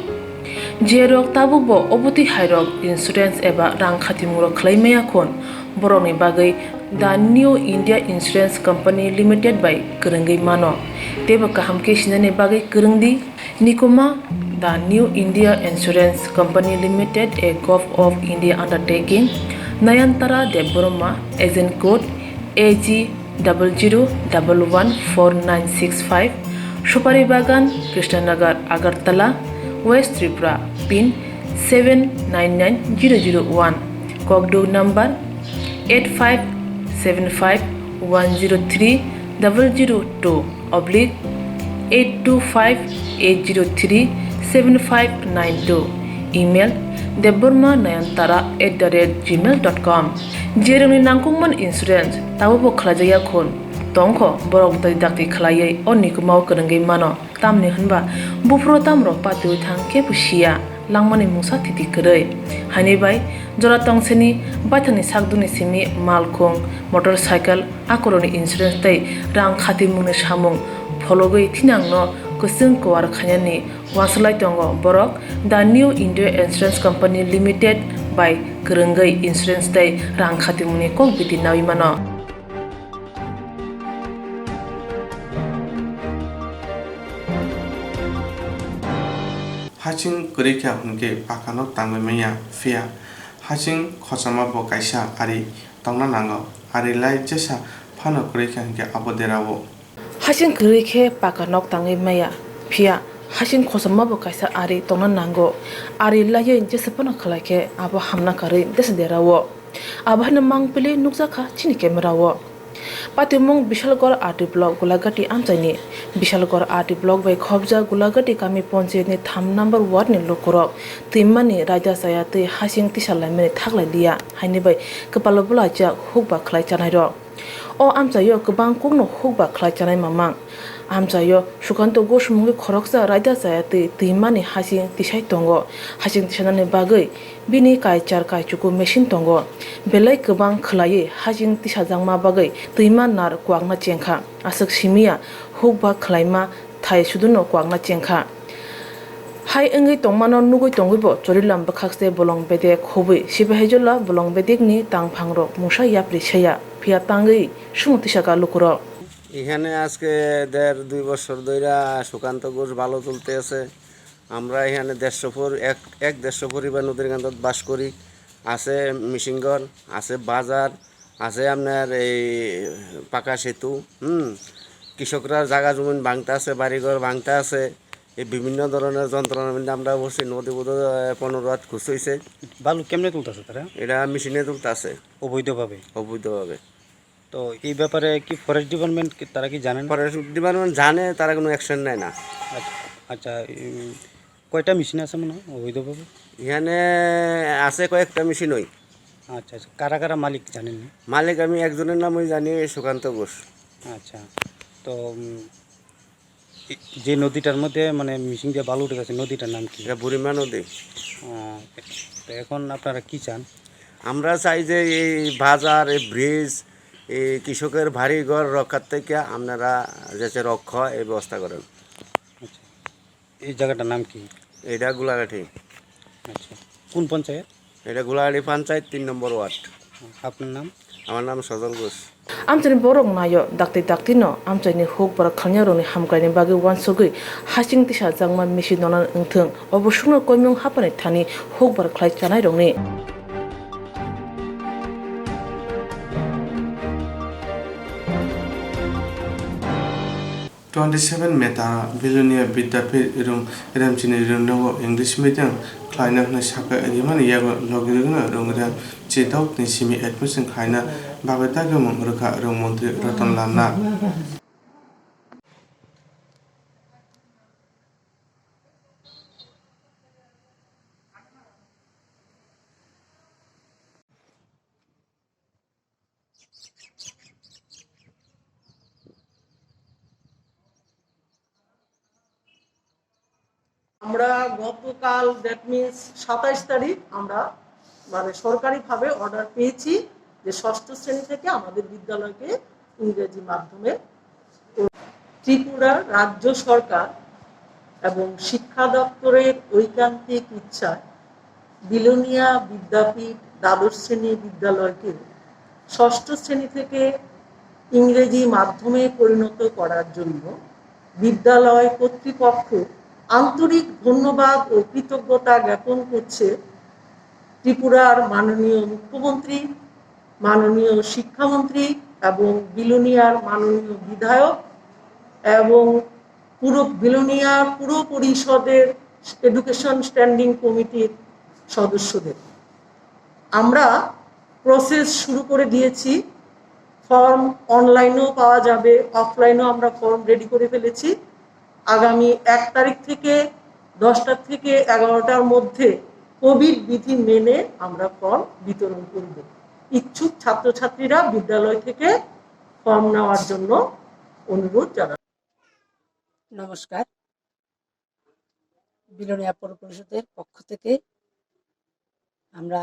Jerok tabubo obuti hairok insurance eba rang khatimuro khlaimaya khon boroni bagai the New India Insurance Company Limited by Kerengai mano teba kaham ke sinane bagai kerengdi nikoma the New India Insurance Company Limited, a Gulf of India undertaking, Nayantara Deborma, agent code AG 00114965, Shupari Bagan, Krishnanagar, Agartala, West Tripura, pin 799001, Kokdo number 85751020/825-803-7592. Email debormanayantara@gmail.com. Jeremy Nangkungman Insurance Tawabo Klajaya Khon Tongko Borok Dakti Klayay on Nikumau Kerengay Mano Tamni Hanba Bufro Tamro Patu Tang Kepushia Langmani Musa Titi Kerey Hanibai Jora Tongseni Batani Sakduni Simi Malkong Motorcycle Akoroni Insurance Day Rang Khati Mune Shamung Fologoi Tinangno Kusung Kwar Khanyani Wasalai Tongo Borok the New India Insurance Company Limited by Kerengay Insurance Day Rang Khati Mune Kong Biti Nawimano. Haching Kurika Hunke Pakano Tamamaya Fia Haching Kosama Bokaisha Ari Tonganango Ari Lai Jesa Pano Kurika Hunke Aboderavo Haching Kurike Pakanok Tangamaya Fia Haching Kosama Bokaisa Ari Tonganango Ari Lai Jesapano Kalake Abo Hamna Kari Desiderawo Abahana Mangpili Nukzaka Chinikemerawo Patimung Bishalgor Arti Block Gulagati Amtani Bishalgor Arti Block by Khobja Gulagati Kami Ponche ni Tham number 1 ni Lokorok Timani Raja Sayate Hashing Tishalamene Thagla Dia Haini by Kapalabula Jak Hukba Klai Chanairo O Amsayo Kubang Kugno Hukba Klai Chanai Mamang Amsayo Shukanto Goshmungi Koroksa Raja Sayate Timani Hashing Tishai Tongo Hashing Tishanane Bagai Bini Kai Char Kai Chuku Machine Tongo Belai Kubang Klaye Hashing Tishazangma Bagai Timan Nar Kwagna Chenka Asak Shimia Hukba Klaima Thai Suduno Kwagna Chenka Hai Engi Tongmano Nugui Tongibo Chorilam Bakakste Bolong Bede Khobi Shibahejola Bolong Bedigni Tang Pangro Musha Yapri Shaya Pia Tangi Shumutishaka Lukuro এখানে আজকে 1.5-2 বছর ধরে সুকান্ত ঘোষ ভালো চলতে আছে আমরা এখানে 150 পরিবার নদীর কান্তত বাস করি আছে মিশিংগড় আছে বাজার আছে আপনার এই পাকা সেতু কৃষকরা জায়গা জমিন ভাঙতে আছে বাড়িঘর ভাঙতে আছে এই বিভিন্ন ধরনের যন্ত্রণার মধ্যে আমরা অবশ্যই নদী বোধ 15 হাত খুশ হয়েছে বালু কেমনে তুলতেছে তারা এটা মেশিনে তুলতে আছে অবৈধভাবে তো এই ব্যাপারে কি ফরেস্ট ডিপার্টমেন্ট তারা কি জানেন ফরেস্ট ডিপার্টমেন্ট জানে তারা কোনো অ্যাকশন নেয় না আচ্ছা কয়টা মেশিন আছে মনে হয় অবৈধভাবে এখানে আছে কয়েকটা মেশিন ওই আচ্ছা কারা কারা মালিক জানেন মালিক আমি একজনের নামই জানি সুকান্ত ঘোষ আচ্ছা তো যে নদীটার মধ্যে মানে মেশিন দিয়ে বালু উঠে গেছে নদীটার নাম কি এটা বুড়িমা নদী তো এখন আপনারা কি চান আমরা চাই যে এই বাজার এই ব্রিজ এই কৃষকের ভারী ঘর রক্ষার থেকে আপনারা যাতে রক্ষা এই ব্যবস্থা করেন আচ্ছা এই জায়গাটার নাম কি এটা গোলাঘাটি আচ্ছা কোন পঞ্চায়েত এটা গোলাঘাটি পঞ্চায়েত 3 নম্বর ওয়ার্ড আপনার নাম আমার নাম Sajal Ghosh Amchani Borok Nayo Dakti no Amchani Huk Barak Khanyaroni Hamkaini Bagi Wansogui Hashing Tisha Zangma Mishi Donan Untung Obushuna Koimung Hapane Tani Huk Barak Klai Chanai Rongni 27 Meta Billionaire Bidapit Ramchini Rundo English Medium Kleiner Shaka Ediman Yago Logiruna Rungra Chetok Nishimi Edmund Kleiner Babatagam Ruka Rumonti Raton Lana আমরা গতকাল that means 27 তারিখ আমরা মানে সরকারিভাবে order পেয়েছি যে ষষ্ঠ শ্রেণী থেকে আমাদের বিদ্যালয়কে ইংরেজি মাধ্যমে ত্রিপুরা রাজ্য সরকার এবং শিক্ষা দপ্তরের ঐকান্তিক ইচ্ছায় বিলোনিয়া বিদ্যাপীঠ দ্বাদশ শ্রেণী বিদ্যালয়কে ষষ্ঠ শ্রেণী থেকে ইংরেজি মাধ্যমে পরিণত করার জন্য বিদ্যালয় কর্তৃপক্ষ আন্তরিক ধন্যবাদ ও কৃতজ্ঞতা জ্ঞাপন করছে ত্রিপুরার মাননীয় মুখ্যমন্ত্রী, মাননীয় শিক্ষামন্ত্রী এবং বিলোনিয়ার মাননীয় বিধায়ক এবং বিলোনিয়া পুর পরিষদের এডুকেশন স্ট্যান্ডিং কমিটির সদস্যদের। আমরা প্রসেস শুরু করে দিয়েছি। ফর্ম অনলাইনেও পাওয়া যাবে, অফলাইনেও আমরা ফর্ম রেডি করে ফেলেছি। আগামী 1 তারিখ থেকে 10টা থেকে 11টার মধ্যে কোভিড বিধি মেনে আমরা ফর্ম বিতরণ করব। ইচ্ছুক ছাত্রছাত্রীরা বিদ্যালয় থেকে ফর্ম নেওয়ার জন্য অনুরোধ জানাই। নমস্কার, বিলোনিয়া পৌর পরিষদের পক্ষ থেকে আমরা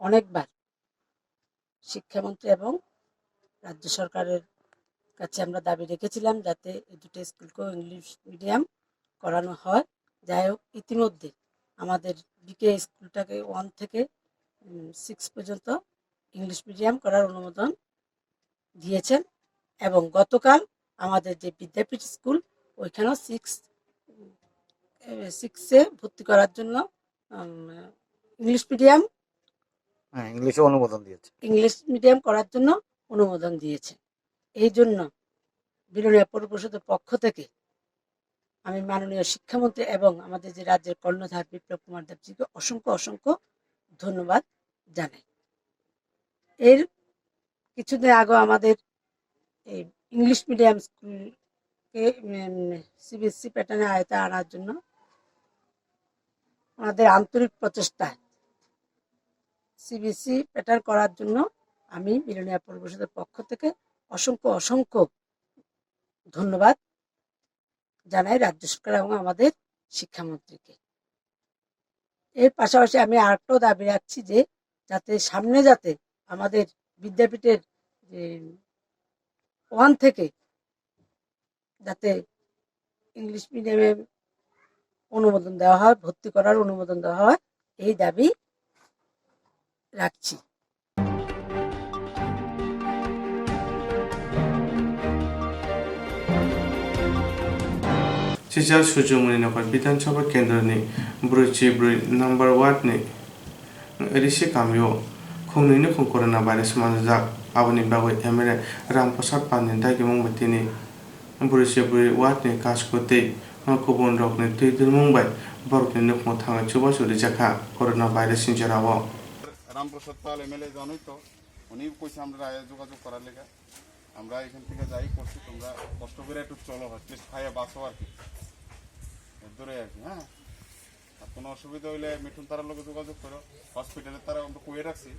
অনেকবার শিক্ষামন্ত্রী এবং রাজ্য সরকারের কাছে আমরা দাবি রেখেছিলাম যাতে এই দুটো স্কুলকেও ইংলিশ মিডিয়াম করানো হয়। যাই হোক, ইতিমধ্যে আমাদের বিকে স্কুলটাকে 1 থেকে 6 পর্যন্ত ইংলিশ মিডিয়াম করার অনুমোদন দিয়েছেন এবং গতকাল আমাদের যে বিদ্যাপীঠ স্কুল ওইখানেও 6-এ ভর্তি করার জন্য ইংলিশ মিডিয়াম ইংলিশ মিডিয়াম করার জন্য অনুমোদন দিয়েছে। এই জন্য বিলোনিয়া পৌর পরিষদের পক্ষ থেকে আমি মাননীয় শিক্ষামন্ত্রী এবং আমাদের যে রাজ্যের কর্ণধার বিপ্লব কুমার দেবজিকে অসংখ্য ধন্যবাদ জানাই। এর কিছুদিন আগে আমাদের এই ইংলিশ মিডিয়াম স্কুলকে সিবিএসসি প্যাটার্নে আয়তায় আনার জন্য আমাদের আন্তরিক প্রচেষ্টায় সিবিএসসি প্যাটার্ন করার জন্য আমি বিলোনিয়া পৌর পরিষদের পক্ষ থেকে অসংখ্য ধন্যবাদ জানাই রাজ্য সরকার এবং আমাদের শিক্ষামন্ত্রীকে। এর পাশাপাশি আমি আরেকটাও দাবি রাখছি যে সামনে যাতে আমাদের বিদ্যাপীঠের যে 1 থেকে যাতে ইংলিশ মিডিয়ামে অনুমোদন দেওয়া হয়, ভর্তি করার অনুমোদন দেওয়া হয়, এই দাবি রাখছি। सिजार सुजुमुनि नगर विधानसभा केन्द्रनि 44 नम्बर वार्डनि ऋषि गामियाव खुंनैनो कोरोना भाइरास मानजाक आबनि बागै एमएलए रामप्रसाद पाननि दागिमुं मथिनि 44 वार्डनि कासकोतै कोकबरकनि थैदोरमुंबाय बरकनि नखमो थाङै चुबासुरि जाखा कोरोना भाइरास सिंजाराव রামপ্রসাদ পাল এমএলএ জানোই তো, উনি কইছে আমরা যোগাযোগ করার লেগে আমরা এখান থেকে যাই করছি। তোমরা কষ্ট করে একটু চলো, হটলিস্ট খাইয়া বাঁচো আর কি, ধরে আর কি। হ্যাঁ, আর কোনো অসুবিধা হইলে মিঠুন তারার লোকে যোগাযোগ করো। হসপিটালে তারা আমরা কয়ে রাখছি,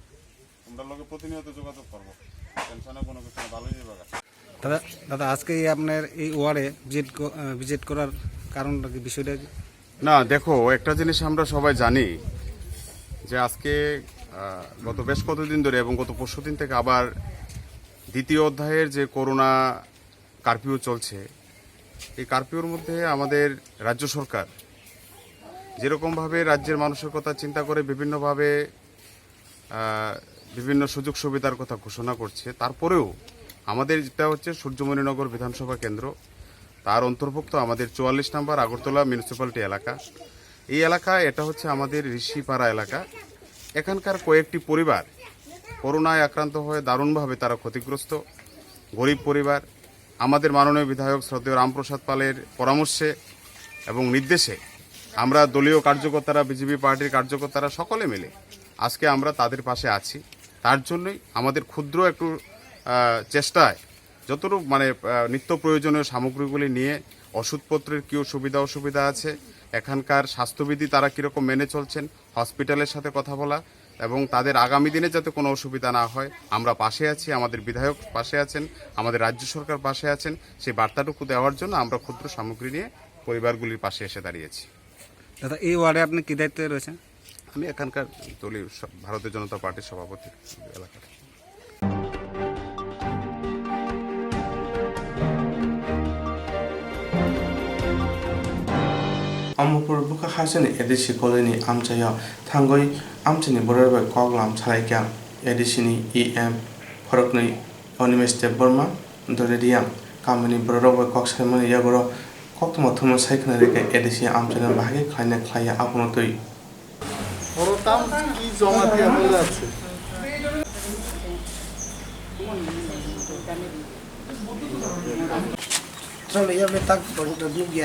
তোমরা লোকে প্রতিনিয়ত যোগাযোগ করবো, টেনশনে কোনো কিছু ভালোই যাবে। দাদা আজকে আপনার এই ওয়ার্ডে ভিজিট করার কারণটা কি, বিষয়টা কি? না দেখো, একটা জিনিস আমরা সবাই জানি যে আজকে গত বেশ কতদিন ধরে এবং গত পরশুদিন থেকে আবার দ্বিতীয় অধ্যায়ের যে করোনা কারফিউ চলছে, এই কারফিউর মধ্যে আমাদের রাজ্য সরকার যেরকমভাবে রাজ্যের মানুষের কথা চিন্তা করে বিভিন্নভাবে বিভিন্ন সুযোগ সুবিধার কথা ঘোষণা করছে, তারপরেও আমাদের যেটা হচ্ছে সূর্যমণিনগর বিধানসভা কেন্দ্র, তার অন্তর্ভুক্ত আমাদের 44 নম্বর আগরতলা মিউনিসিপ্যালিটি এলাকা। এই এলাকা এটা হচ্ছে আমাদের ঋষিপাড়া এলাকা। এখানকার কয়েকটি পরিবার করোনায় আক্রান্ত হয়ে দারুণভাবে তারা ক্ষতিগ্রস্ত, গরিব পরিবার। আমাদের মাননীয় বিধায়ক শ্রদ্ধেয় রামপ্রসাদ পালের পরামর্শে এবং নির্দেশে আমরা দলীয় কার্যকর্তারা, বিজেপি পার্টির কার্যকর্তারা সকলে মিলে আজকে আমরা তাদের পাশে আছি। তার জন্যই আমাদের ক্ষুদ্র একটু চেষ্টায় যতটুকু নিত্য প্রয়োজনীয় সামগ্রীগুলি নিয়ে ওষুধপত্রের কী সুবিধা অসুবিধা আছে, এখানকার স্বাস্থ্যবিধি তারা কীরকম মেনে চলছেন, হসপিটালের সাথে কথা বলা এবং তাদের আগামী দিনে যাতে কোনো অসুবিধা না হয় আমরা পাশে আছি, আমাদের বিধায়ক পাশে আছেন, আমাদের রাজ্য সরকার পাশে আছেন, সেই বার্তাটুকু দেওয়ার জন্য আমরা ক্ষুদ্র সামগ্রী নিয়ে পরিবারগুলির পাশে এসে দাঁড়িয়েছি। দাদা এই ওয়ার্ডে আপনি কী দায়িত্বে রয়েছেন? আমি এখানকার দলীয় ভারতীয় জনতা পার্টির সভাপতি এলাকার। अमुपुर बुका हासनि एडिसि कलेनि आमचाया थांगय आमचानि बरबाय कगलाम सालायक्या एडिसिनि EM फरकनै अनिमेश देव Burma दरेदियां kamini borok kok saimani yagoro koktwma thumma saikna reka edisi amchana bahage khlaina khlaya apono tui বড়তাম কি জমা দিয়া বলে আছে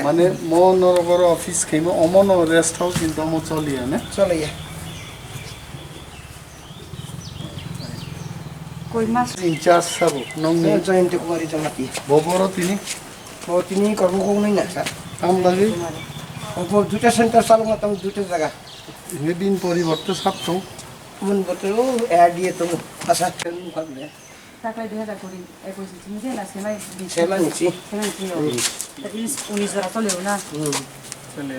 মানে মনরগর অফিস খাইমো অমন রেস্ট হাউস কিন্তু মো চলিয়া না চলিয়া কই মাস ইনচার্জ সাব নং জয়ন্ত কুমারী জমাতি ববর তিনি কর্মকর্তা না স্যার কাম লাগে দুটা সেন্টার চালু করতাম দুটো জায়গা দিন পরিবর্তে সাপতো মন বলতে ও অ্যাড দিয়ে তো আশা করি ভাবলে টাকা 2000 করি 21 তুমি যে না সেলাই নিছি that is 19 জরা চলেও না চলে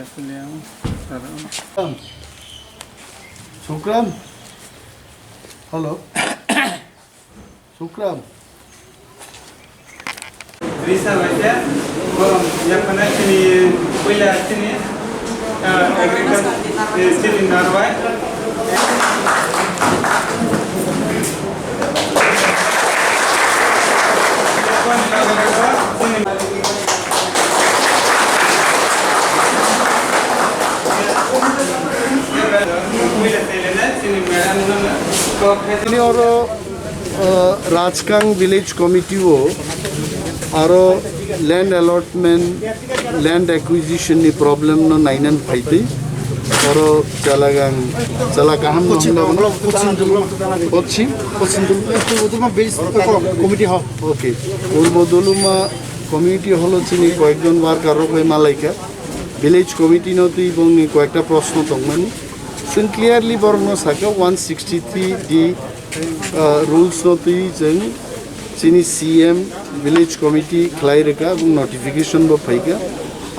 শুক্রাম hello শুক্রাম Risa baca, yang mana sini kuliah sini agriculture still in Norway. ini oro Rajkang village committee wo aro land allotment land acquisition ni problem no nainan phaiti oro jalagaham no pochin committee ho okay urbodoluma committee holo chini koekjon worker rokoi malaika village committee no tui bongni koekta proshno tongmani जों clearly बरनो साका 163 D rules no तui जों चिनि CM village committee खलाइरेका बुं notification बो फाइका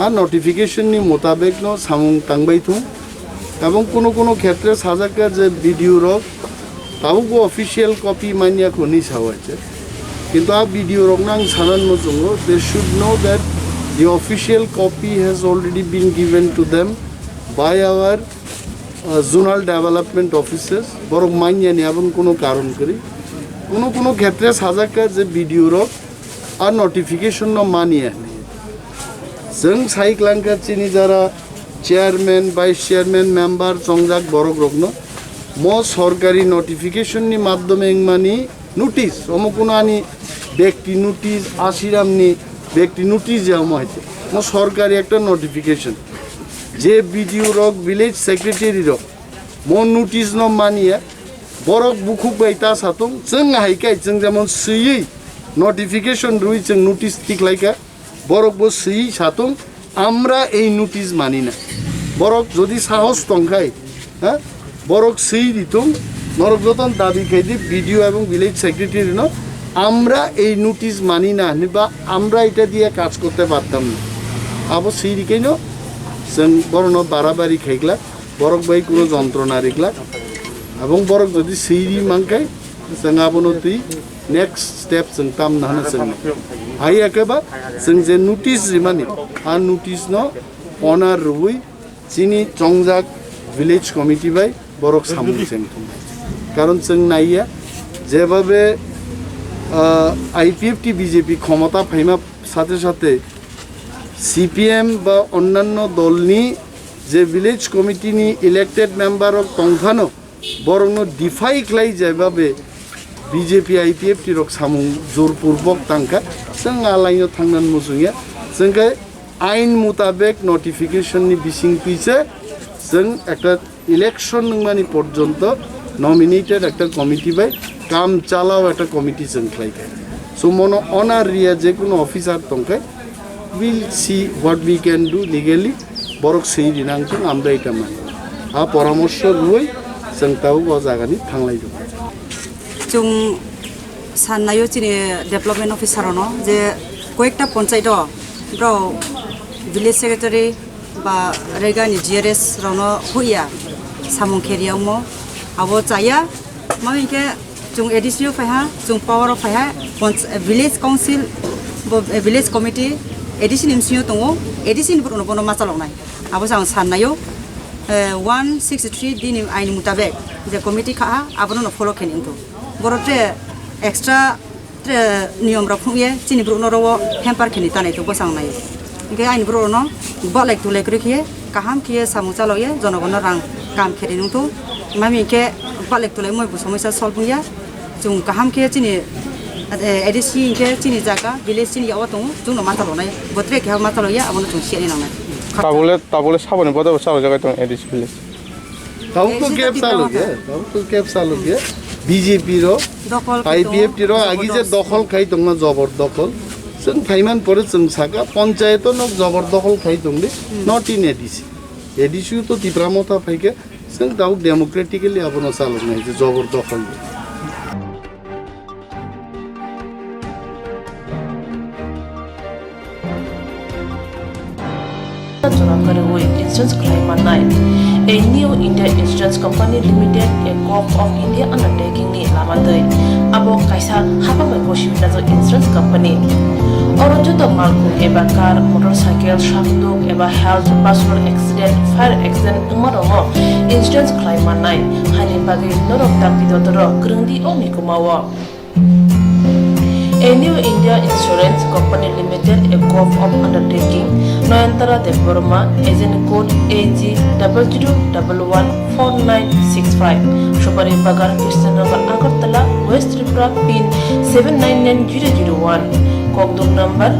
आ notification नि मुताबिक no सामुं तांबाय थु এবং কোনো ক্ষেত্রে সাজাকা যে ভিডিও রক তাও অফিসিয়াল কপি মানিয়া কোনি সাওয়াছে কিন্তু আ ভিডিও রক নাং সানান নো জঙ্গো they should know that the official copy has already been given to them by our zonal development officers borok manya ni abon kono karon kori kono khetre sajaka je video rok ar notification no maniya jeng saiklanka chini jara chairman vice chairman member songjak borok rok no mo sorkari notification ni maddhome engmani notice omokono ani ব্যক্তি notice আশিরামনি ব্যক্তি notice যাওয়া হয়েছে mo sorkari ekta notification যে video rock village secretary rock মন notice ন মানিয়া বরক বুকুক বাইতা সাতং जों हाइकाय जों যেমন সই নোটিফিকেশন রুই जों নোটিস ঠিক লাইকা বরক বো সই সাতং আমরা এই নোটিস মানি না বরক যদি সাহস তংখাই হ্যাঁ বরক সই দিতং নরক যতন দাবি খাইদি ভিডিও এবং ভিলেজ সেক্রেটারি ন আমরা এই নোটিস মানি না বা আমরা এটা দিয়ে কাজ করতে পারতাম না আবো সই দিকেই ন जों बरनो बाराबारि खाइग्ला बरक बाय कुनो जंत्रना रिग्ला এবং বরক যদি সেইরি মাংকাই जों आबोनो तुई नेक्स्ट स्टेप जों ताम नाना जों हाय एकेबा जों जे नोटिस रिमानि आ नोटिस न अनार रुई चिनि चंगजाक ভিলেজ কমিটি বাই বরক সামু जों কারণ जों नाइया যেভাবে আইপিএফটি বিজেপি ক্ষমতা ফাইমা সাথে সাথে সিপিএম বা অন্যান্য দলনি যে ভিলেজ কমিটিনি ইলেক্টেড মেম্বারক তংখানো বরং ডিফাই ক্লাই যেভাবে বিজেপি আইপিএফটি রক সামুং জোরপূর্বক তাंखा जों आलायनो थांनान मुजुया जोंखौ आइन मुताबिक नोटिफिकेशननि बिसिं पिसे जों একটা ইলেকশন নংমানি পর্যন্ত নমিনেটেড একটা কমিটি বাই কাম চালাও একটা কমিটি जों ख्लायखाय সো মনো অনার রিয়া যে কোনো officer তংखाय we'll see what we can do legally borok sei dinangchung amra eta mani a paramorsho rui जों tau go jagani thanglai do जों साननायो चिनि डेभलपमेन्ट अफिसार न जे कयेकटा पन्चायत ब्रो ভিলেজ सेक्रेटारि बा रेगानि जिआरएस रनो हुइया सामुं खेरियाव मो आबो चाया माइके जों एडिसियो फायहा जों पावर अफ फायहा ভিলেজ काउन्सिल ভিলেজ कमिटि एडिसन इमसियो दङ एडिसन बरनो बनो माचालावनाय आबो जों साननायो 163 दिन आइन मुताबिक जे कमिटि खा आबनो फलो खेनिंतो बरते एक्स्ट्रा नियम रखुए चिनी ब्रो नरो हेम्पार खिनि तानाय तो बसां नाय इनके आइन ब्रो न बालाय तुलाय करखिए काहाम किए सामु चालये जनगण रां काम खेरि नुतो मामि के बालाय तुलाय मय समस्या सल्व हुया जों काहाम के चिनी एडिसि इनके चिनी जागा विलेज चिनी याव दं जों माथालनाय बोत्रे के माथालया अबन जों सेनि नांनाय ताबले साबने बदा साल जागा दं एडिसि विलेज ताउको कैब सालो के बीजेपी रो आईपीएफ रो आगे जे दखल खाइ दं ना जबर दखल जों फाइमान परे जों सागा पंचायत न जबर दखल खाइ दं दे नॉट इन एडिसि तो तिप्रामता फाइके जों दाउ डेमोक्रेटिकली अबन सालो नै जे जबर दखल Insurance claim night. A new India Insurance Company Limited, a co-op of India undertaking ni lamadai. Abo kaisa hapa negotiate na insurance company. Orojo to malku eba car, motorcycle, shakdo eba health, personal accident, fire accident umarongo insurance claim night. Hani bagi norok takti dotoro grindi o mikumawa. A new India Insurance Company Limited, a co-op of undertaking, Noyantara de Burma, agent code AG00114965, Shopari Bagar, Krishnagar, Agartala, West Tripura, PIN 799001, Kokduk number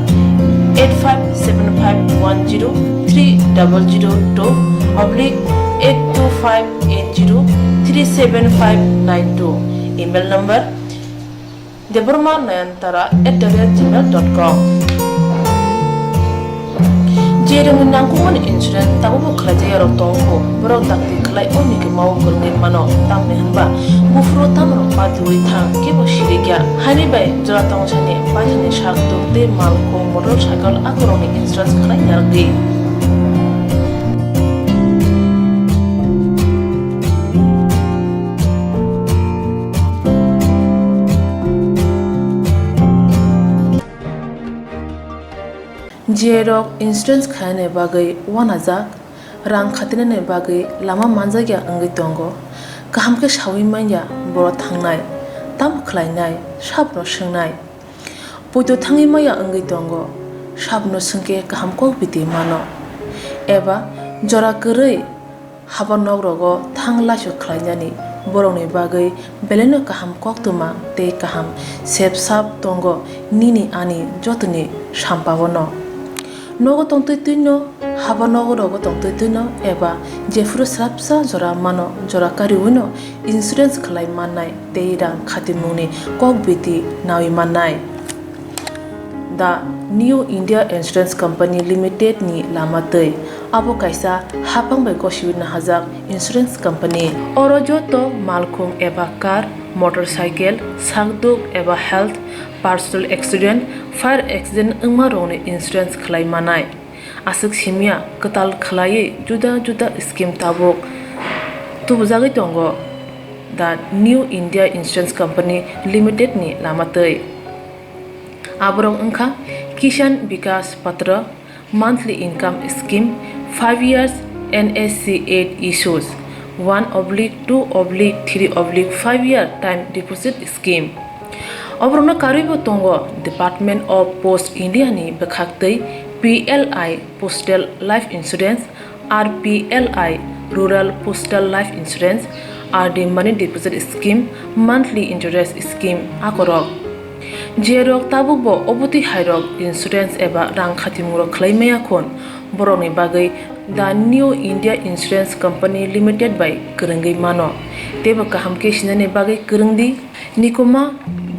857510-82580-37592, email number deburma9antara@gmail.com. Jereng nangkuman insurance tabu kerja rotongko berok takti kelai oni ke mau kerengin mano tam mehanba bufro tam ropa dui thang ke bosirigya hani bai jora tong chane pajane shakto te malko motorcycle akoroni insurance kelai yargi. Jerok insurance khane bagai 1000 rang khatine bagai lama manjagya angai tongo kaham ke shawi manya boro thangnai tam khlainai sabno swngnai poito thangi maya angai tongo sabno sungke kaham ko biti mano eba jora korei habanok rogo thangla shu khlainani boroni bagai beleno kaham koktwma te kaham sep sap tongo nini ani jotoni sampawono nogo tongtoi tuino haba nogo rogo tongtoi tuino eba jefru srapsa jora mano jora kari uino insurance khlai manai teirang khatimuni kokbiti nawi manai. The New India Insurance Company Limited ni lamatei abo kaisa hapang bai koshiwin na hazak insurance company orojo to malkhung eba car motorcycle sakduk eba health personal accident fire accident ungmarone insurance khlai manai asuk simia katal khlai juda juda scheme tabok tubjagi tongo the New India Insurance Company Limited ni lamatei aborong ungkha Kisan Vikas Patra monthly income scheme 5 years NSC 8 issues 1/2/3/5 year time deposit scheme obrona karibo tongo Department of Post India ni bekhaktei PLI Postal Life Insurance RPLI Rural Postal Life Insurance RD Money Deposit Scheme monthly interest scheme akorok jerok tabukbo oboti hairok insurance eba rang khatimuro khlaimaya khon boroni bagai the New India Insurance Company Limited by Kerengai mano teba kaham ke sinane bagai kerengdi nikoma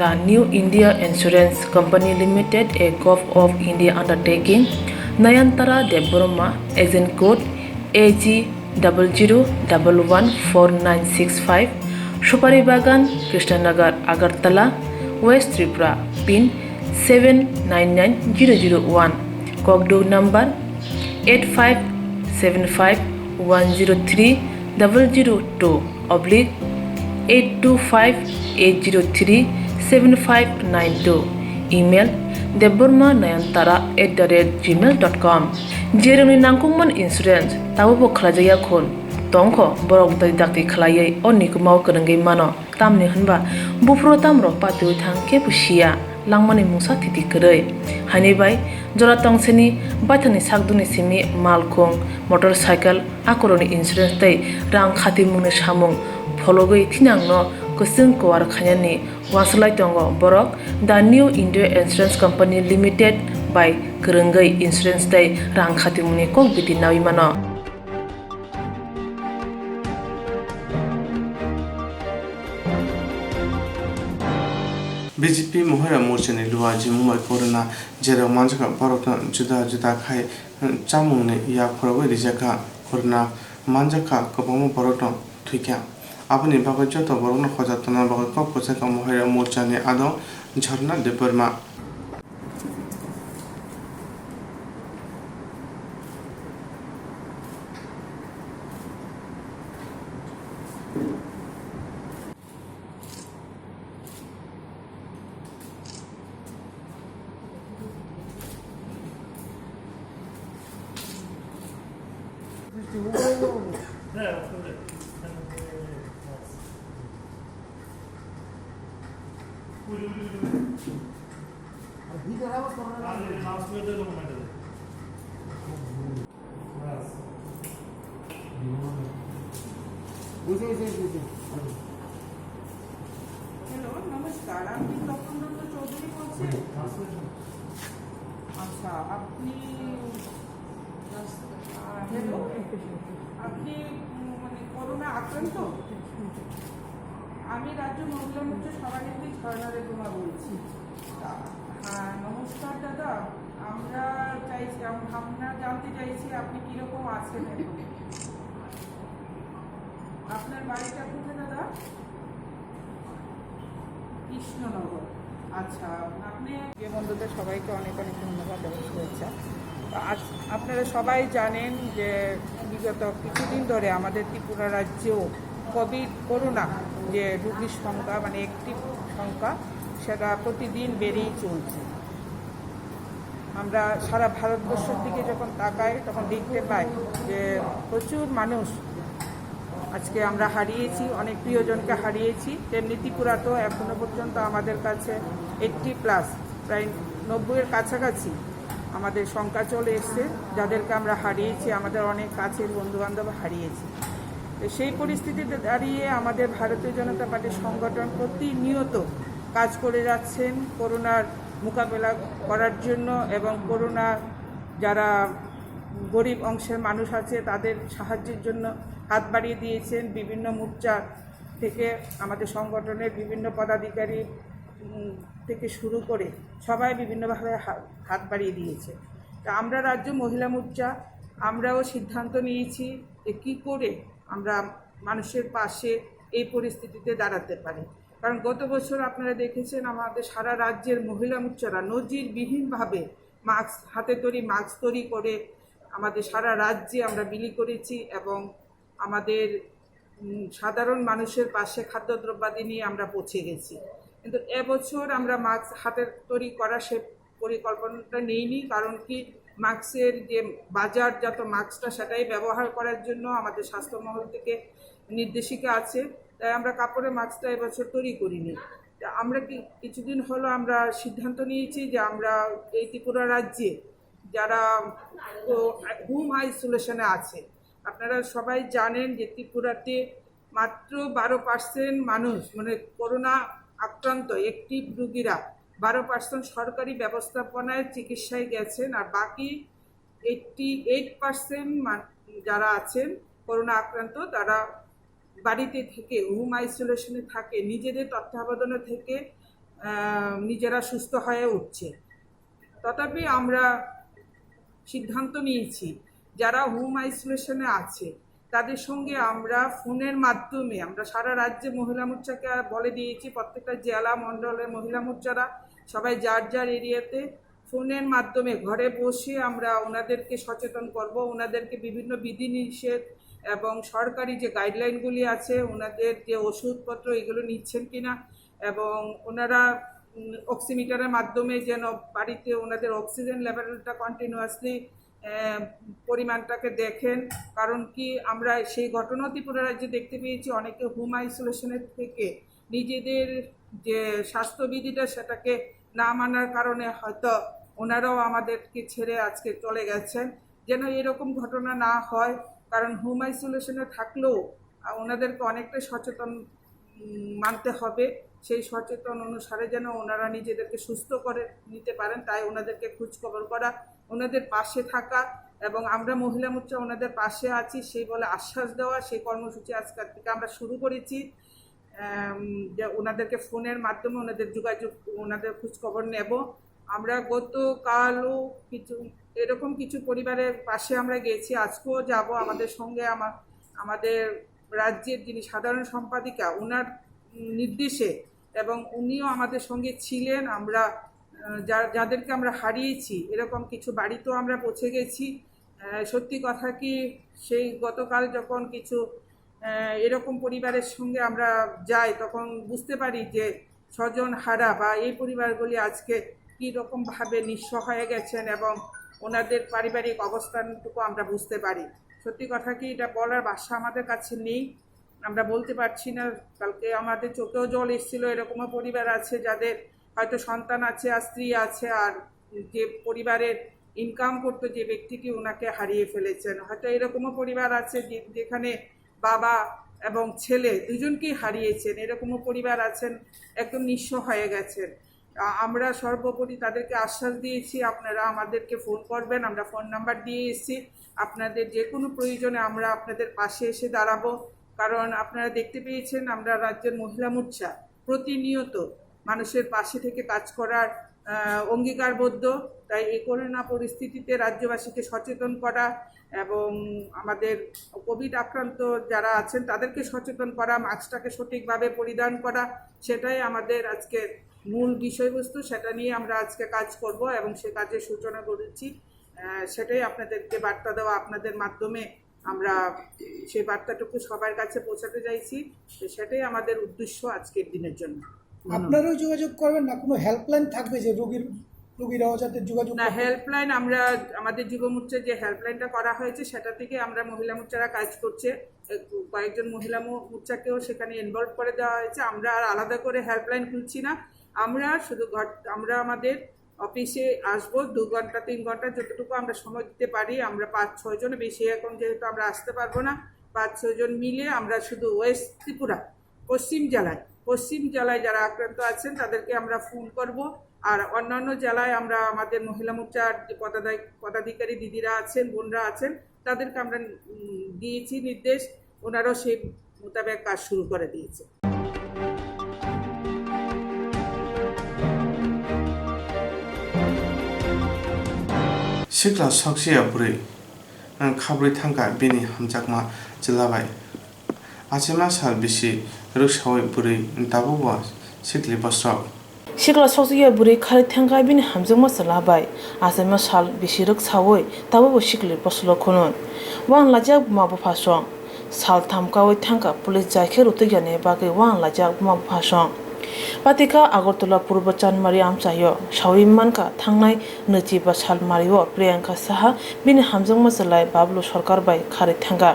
the New India Insurance Company Limited a co-op of India undertaking Nayantara de Burma agent code AG00114965 Shopari Bagan Krishnanagar Agartala West Tripura PIN 799001 Kokduk number 857510282580375592 email deburma9antara@gmail.com jerengni nangkungman insurance tabubo khlajaya khon tongkho borok dai dakti khlaiye onni kumau kerengai mano tamni hanba bufro tamro patu thang ke pusia langmani mungsa titi kerei haini bai jora tongseni baithani sakduni simi malkhung motorcycle akoroni insurance tei rang khati mungni samung phologoi thinangno kusung kowar khanyani waslai tongo borok the new India Insurance Company Limited by Kerenggai Insurance tei rang khati mungni kok biti nawi mano BJP Mohira Morchani Luwa Jimumai Corona Jero Manjaka Barokna Juda Khai Chamune Ya Korogoi Rijaka Corona Manjaka Kopamo Barokna Twika Apani Bagajoto Borokna Khojatana Bagako Posaka Mohira Morchani Ado Jharna Deparma hello নমস্কার আপনি তপনদত্ত চৌধুরী বলছেন আচ্ছা আপনি hello আপনি মানে corona আক্রান্ত আমি রাজ্য মহিলা মোর্চা সভানেত্রী ঝর্ণা রেগুমা বলছি হ্যাঁ নমস্কার দাদা আমরা জানতে চাইছি আপনি কীরকম আছেন এখন আপনার বাড়িটা কোথায় দাদা কৃষ্ণনগর আচ্ছা আপনি বন্ধুদের সবাইকে অনেক অনেক ধন্যবাদ এবং শুভেচ্ছা আজ আপনারা সবাই জানেন যে বিগত কিছুদিন ধরে আমাদের ত্রিপুরা রাজ্যেও করোনা যে রোগীর সংখ্যা মানে অ্যাক্টিভ সংখ্যা সেটা প্রতিদিন বেড়েই চলছে আমরা সারা ভারতবর্ষের দিকে যখন তাকাই তখন দেখতে পাই যে প্রচুর মানুষ আজকে আমরা হারিয়েছি অনেক প্রিয়জনকে হারিয়েছি তেমনি ত্রিপুরাতেও এখনও পর্যন্ত আমাদের কাছে 80+ প্রায় 90-এর কাছাকাছি আমাদের সংখ্যা চলে এসছে যাদেরকে আমরা হারিয়েছি আমাদের অনেক কাছের বন্ধুবান্ধব হারিয়েছি তো সেই পরিস্থিতিতে দাঁড়িয়ে আমাদের ভারতীয় জনতা পার্টির সংগঠন প্রতিনিয়ত কাজ করে যাচ্ছেন করোনার মোকাবেলা করার জন্য এবং করোনা যারা গরিব অংশের মানুষ আছে তাদের সাহায্যের জন্য হাত বাড়িয়ে দিয়েছেন বিভিন্ন মোর্চা থেকে আমাদের সংগঠনের বিভিন্ন পদাধিকারী থেকে শুরু করে সবাই বিভিন্নভাবে হাত বাড়িয়ে দিয়েছে তা আমরা রাজ্য মহিলা মোর্চা আমরাও সিদ্ধান্ত নিয়েছি যে কী করে আমরা মানুষের পাশে এই পরিস্থিতিতে দাঁড়াতে পারি কারণ গত বছর আপনারা দেখেছেন আমাদের সারা রাজ্যের মহিলা মোর্চারা নজিরবিহীনভাবে হাতে তৈরি মাস্ক তৈরি করে আমাদের সারা রাজ্যে আমরা বিলি করেছি এবং আমাদের সাধারণ মানুষের পাশে খাদ্যদ্রব্যাদি নিয়ে আমরা পৌঁছে গেছি কিন্তু এবছর আমরা মাস্ক হাতে তৈরি করা সে পরিকল্পনাটা নেইনি কারণ কি মাস্কের যে বাজারজাত মাস্কটা সেটাই ব্যবহার করার জন্য আমাদের স্বাস্থ্য মহল থেকে নির্দেশিকা আছে তাই আমরা কাপড়ের মাস্কটা এবছর তৈরি করিনি আমরা কিছুদিন হলো আমরা সিদ্ধান্ত নিয়েছি যে আমরা এই ত্রিপুরা রাজ্যে যারা হোম আইসোলেশনে আছে আপনারা সবাই জানেন যে ত্রিপুরাতে মাত্র 12% মানুষ মানে করোনা আক্রান্ত অ্যাক্টিভ রোগীরা 12% সরকারি ব্যবস্থাপনায় চিকিৎসায় গেছেন আর বাকি 88% যারা আছেন করোনা আক্রান্ত তারা বাড়িতে থেকে হোম আইসোলেশনে থাকে নিজেদের তত্ত্বাবধানে থেকে নিজেরা সুস্থ হয়ে উঠছে তথাপি আমরা সিদ্ধান্ত নিয়েছি যারা হোম আইসোলেশনে আছে তাদের সঙ্গে আমরা ফোনের মাধ্যমে আমরা সারা রাজ্যে মহিলা মোর্চাকে বলে দিয়েছি প্রত্যেকটা জেলা মণ্ডলের মহিলা মোর্চারা সবাই যার যার এরিয়াতে ফোনের মাধ্যমে ঘরে বসে আমরা ওনাদেরকে সচেতন করব ওনাদেরকে বিভিন্ন বিধিনিষেধ এবং সরকারি যে গাইডলাইনগুলি আছে ওনাদের যে ওষুধপত্র এগুলো নিচ্ছেন কিনা এবং ওনারা অক্সিমিটারের মাধ্যমে যেন বাড়িতে ওনাদের অক্সিজেন লেভেলটা কন্টিনিউয়াসলি পরিমাণটাকে দেখেন কারণ কি আমরা সেই ঘটনা ত্রিপুরা রাজ্যে দেখতে পেয়েছি অনেকে হোম আইসোলেশনের থেকে নিজেদের যে স্বাস্থ্যবিধিটা সেটাকে না মানার কারণে হয়তো ওনারাও আমাদেরকে ছেড়ে আজকে চলে গেছেন। যেন এরকম ঘটনা না হয়, কারণ হোম আইসোলেশনে থাকলেও ওনাদেরকে অনেকটা সচেতন মানতে হবে। সেই সচেতন অনুসারে যেন ওনারা নিজেদেরকে সুস্থ করে নিতে পারেন, তাই ওনাদেরকে খোঁজখবর করা, ওনাদের পাশে থাকা এবং আমরা মহিলা মোর্চা ওনাদের পাশে আছি সেই বলে আশ্বাস দেওয়া, সেই কর্মসূচি আজকের থেকে আমরা শুরু করেছি। যে ওনাদেরকে ফোনের মাধ্যমে ওনাদের যোগাযোগ, ওনাদের খোঁজখবর নেব। আমরা গতকালও এরকম কিছু পরিবারের পাশে আমরা গেছি, আজকেও যাব। আমাদের সঙ্গে আমাদের রাজ্যের যিনি সাধারণ সম্পাদিকা ওনার নির্দেশে এবং উনিও আমাদের সঙ্গে ছিলেন। আমরা যাদেরকে আমরা হারিয়েছি এরকম কিছু বাড়িতেও আমরা পৌঁছে গেছি। সত্যি কথা কি, সেই গতকাল যখন কিছু এরকম পরিবারের সঙ্গে আমরা যাই তখন বুঝতে পারি যে স্বজন হারা বা এই পরিবারগুলি আজকে কীরকমভাবে নিঃস্ব হয়ে গেছেন এবং ওনাদের পারিবারিক অবস্থানটুকু আমরা বুঝতে পারি। সত্যি কথা কি, এটা বলার ভাষা আমাদের কাছে নেই, আমরা বলতে পারছি না। কালকে আমাদের চোখেও জল এসেছিলো। এরকমও পরিবার আছে যাদের হয়তো সন্তান আছে আর স্ত্রী আছে, আর যে পরিবারের ইনকাম করতো যে ব্যক্তিটি ওনাকে হারিয়ে ফেলেছেন। হয়তো এরকমও পরিবার আছে যেখানে বাবা এবং ছেলে দুজনকেই হারিয়েছেন। এরকমও পরিবার আছেন একদম নিঃস্ব হয়ে গেছেন। আমরা সর্বোপরি তাদেরকে আশ্বাস দিয়েছি আপনারা আমাদেরকে ফোন করবেন, আমরা ফোন নাম্বার দিয়ে এসেছি। আপনাদের যে কোনো প্রয়োজনে আমরা আপনাদের পাশে এসে দাঁড়াবো। কারণ আপনারা দেখতে পেয়েছেন আমরা রাজ্যের মহিলা মোর্চা প্রতিনিয়ত মানুষের পাশে থেকে কাজ করার অঙ্গীকারবদ্ধ। তাই এই করোনা পরিস্থিতিতে রাজ্যবাসীকে সচেতন করা এবং আমাদের কোভিড আক্রান্ত যারা আছেন তাদেরকে সচেতন করা, মাস্কটাকে সঠিকভাবে পরিধান করা, সেটাই আমাদের আজকের মূল বিষয়বস্তু। সেটা নিয়ে আমরা আজকে কাজ করব এবং সে কাজের সূচনা করেছি। সেটাই আপনাদেরকে বার্তা দেওয়া, আপনাদের মাধ্যমে আমরা সেই বার্তাটুকু সবার কাছে পৌঁছাতে চাইছি। সেটাই আমাদের উদ্দেশ্য আজকের দিনের জন্য। আপনারাও যোগাযোগ করবেন না, কোনো হেল্পলাইন থাকবে যে রোগীরাও যাতে যোগাযোগ না? হেল্পলাইন আমরা আমাদের যুব মোর্চার যে হেল্পলাইনটা করা হয়েছে সেটা থেকে আমরা মহিলা মোর্চারা কাজ করছে। কয়েকজন মহিলা মোর্চাকেও সেখানে ইনভলভ করে দেওয়া হয়েছে। আমরা আর আলাদা করে হেল্পলাইন খুলছি না। আমরা শুধু আমরা আমাদের অফিসে আসবো 2 ঘন্টা 3 ঘন্টা যতটুকু আমরা সময় দিতে পারি। আমরা 5-6 জন, বেশি এখন যেহেতু আমরা আসতে পারবো না, 5-6 জন মিলে আমরা শুধু ওয়েস্ট ত্রিপুরা পশ্চিম জেলায় যারা আক্রান্ত আছেন তাদেরকে আমরা ফোন করব। আর অন্যান্য জেলায় আমরা আমাদের মহিলা মোর্চার যে পদাধিকারী দিদিরা আছেন, বোনরা আছেন, তাদেরকে আমরা দিয়েছি নির্দেশ, ওনারাও সেই মোতাবেক কাজ শুরু করে দিয়েছে। सिक्ला सक्सिया बुरै खाब्रै थांगा बेनि हामजाकमा जिलाबाय आसिमा साल बिसि रुसावै बुरै दाबुवा सिक्लि बस्रक सिक्ला सक्सिया बुरै खारै थांगा बेनि हामजाकमा जिलाबाय आसिमा साल बिसि रुसावै दाबुवा सिक्लि बस्रक खुनुन वां लाजाक माबु फासं साल थामकावै थांगा पुलिस जायखे रुतैयाने बागै वां लाजाक माबु फासं पातिका आगरतला पूर्व चानमारी आमचायो सावि मानका थांनाय 25 सालमारियो प्रियंका साहा बिनि हामजों मसलाय बाबलु सरकार बाय खारै थांगा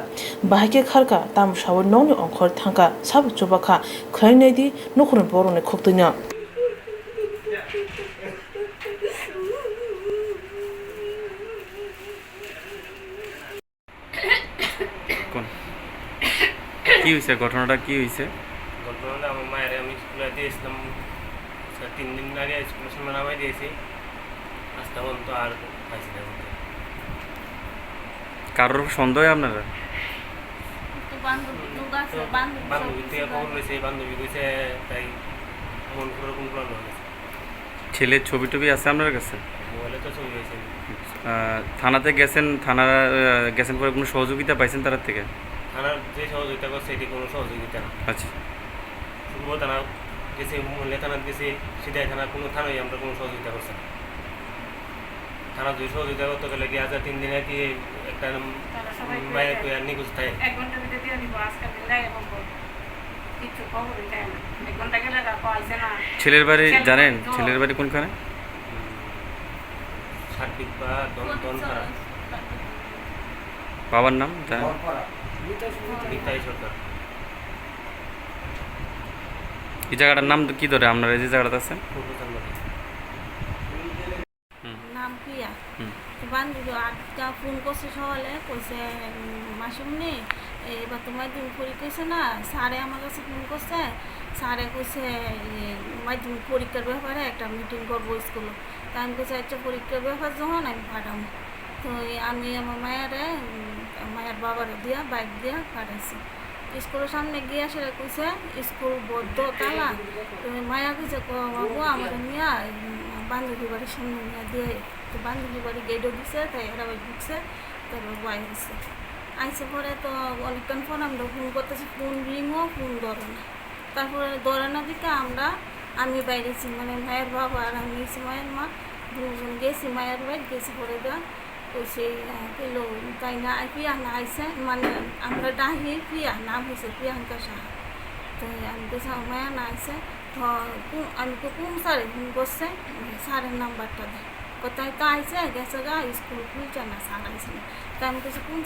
बाहायके खारका ताम सावि नौनि अंखर थांगा साब चुबाखा खैनायदि नखरनि बर'नि खक्तैनो কি হইছে ঘটনাটা কি হইছে? ঘটনাটা আমার মায়ের আমি স্কুলে দিয়েছিলাম 3 দিন আগে স্কুলের সামনে নামাই দিয়েছি, আজ তখন তো আর পাইছি না। কারোর সন্দেহ আপনারা? বান্ধবী থেকে খবর রয়েছে, বান্ধবী কইছে তাই মন করে কোন হয়েছে। ছেলের ছবি টবি আছে আপনার কাছে? মোবাইলে তো ছবি হয়েছে। থানাতে গেছেন পরে কোনো সহযোগিতা পাইছেন তার থেকে? থানার যে সহযোগিতা করছে এটি কোনো সহযোগিতা না। আচ্ছা, পূর্ব থানা গেছে, মহিলা থানা গেছে, সিধাই থানা, কোনো থানায় আমরা কোনো সহযোগিতা করছি না। থানা যদি সহযোগিতা করতে গেলে কি আজ 3 দিনে কি একটা মায়ের নিখোঁজ থাকে। ছেলের বাড়ি জানেন? ছেলের বাড়ি কোনখানে? সার্বিক বা দনপাড়া। বাবার নাম জানেন? নিতাই সরকার। এই জায়গাটার নাম কি ধরে আপনারা যে জায়গাটা আছেন? পূর্ব চানমারি। পিয়া বান্ধবী আটটা ফোন করছে সকালে কইছে মাসুমনি এবার মাধ্যমিক পরীক্ষা হয়েছে না স্যারে আমার কাছে ফোন করছে স্যারে কইছে মাধ্যমিক পরীক্ষার ব্যাপারে একটা মিটিং করবো স্কুলে তা আমি কইছে আচ্ছা পরীক্ষার ব্যাপার যখন আমি পাঠাবো তো আমি আমার মায়ের বাবার দিয়া বাইক দিয়া পাঠাইছি স্কুলের সামনে গিয়ে সেটা কইছে স্কুল বদ্ধ তালা তো মায়া কইছে বাবু আমার নিয়ে বান্ধবী বাড়ির সামনে নিয়ে দিয়ে তো বান্ধবী বাড়ি গেটও দিছে তাই এরা ওই ঢুকছে তারপর বাই হয়েছে আইসে পরে তো অনেকক্ষণ ফোন আমরা ফোন করতেছি ফোন রিংও ফোন ধরে না তারপরে ধরে না দিকে আমি বাইরেছি মানে মায়ের বাবা আর আমি গেছি মায়ের মা দুজন গেছি মায়ের বাড়ি গেছি পরে দেওয়া কইছে পেলো তাই না পিয়া না আইসে মানে আমরা ডাহি পিয়া নাম হয়েছে প্রিয়াঙ্কা সাহা তো আমি কইছি মায়া না আইসে তো আমি তো কোন স্যারে ফোন করছে স্যারের নাম্বারটা দেয় কোথায় তো আইসে গেছে গা স্কুল খুলছে না স্যার আইসে না তো আমি কইছি কোন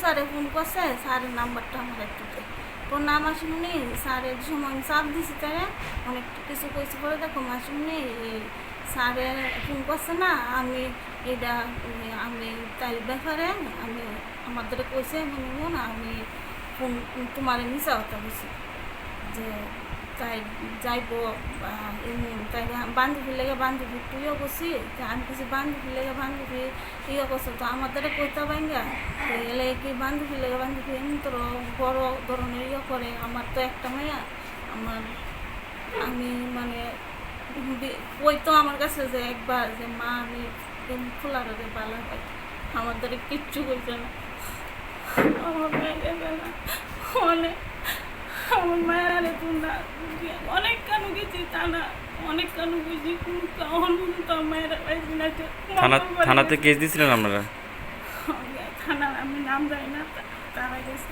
স্যারে ফোন করছে স্যারের নাম্বারটা আমার একটু দেয় তোর নাম আসুনি স্যারের সময় আমি চাপ দিছি তারে অনেক কিছু কইছি পরে দেখো মাসুমনি স্যারে ফোন করছে না আমি তাই ব্যাপারে আমাদের কইছে মনে আমি ফোন তোমার মিশা কথা বলছি যে তাই যাইব তাই বান্ধবী লেগে বান্ধবী তুইও করছি আমি কিছু বান্ধবী লেগে বান্ধবী ইয়ে করছো তো আমাদের কইতে বাইঙ্গা তো এলে কি বান্ধবী লেগে বান্ধবী এমন তোর বড় ধরনের ইয়ে করে আমার তো একটা মাইয়া আমি মানে ওই তো আমার কাছে যে একবার যে মা আমি খোলা রোদে পালা পাই আমাদের কিচ্ছু করছে না আমার মায়ের বেলা আমার মায়ের না অনেক কানু গেছি তা না অনেক কানু গেছি কোনো মায়ের পাইছি না থানাতে কেস দিয়েছিলেন আপনারা থানা আমি নাম যাই না তারা গেছে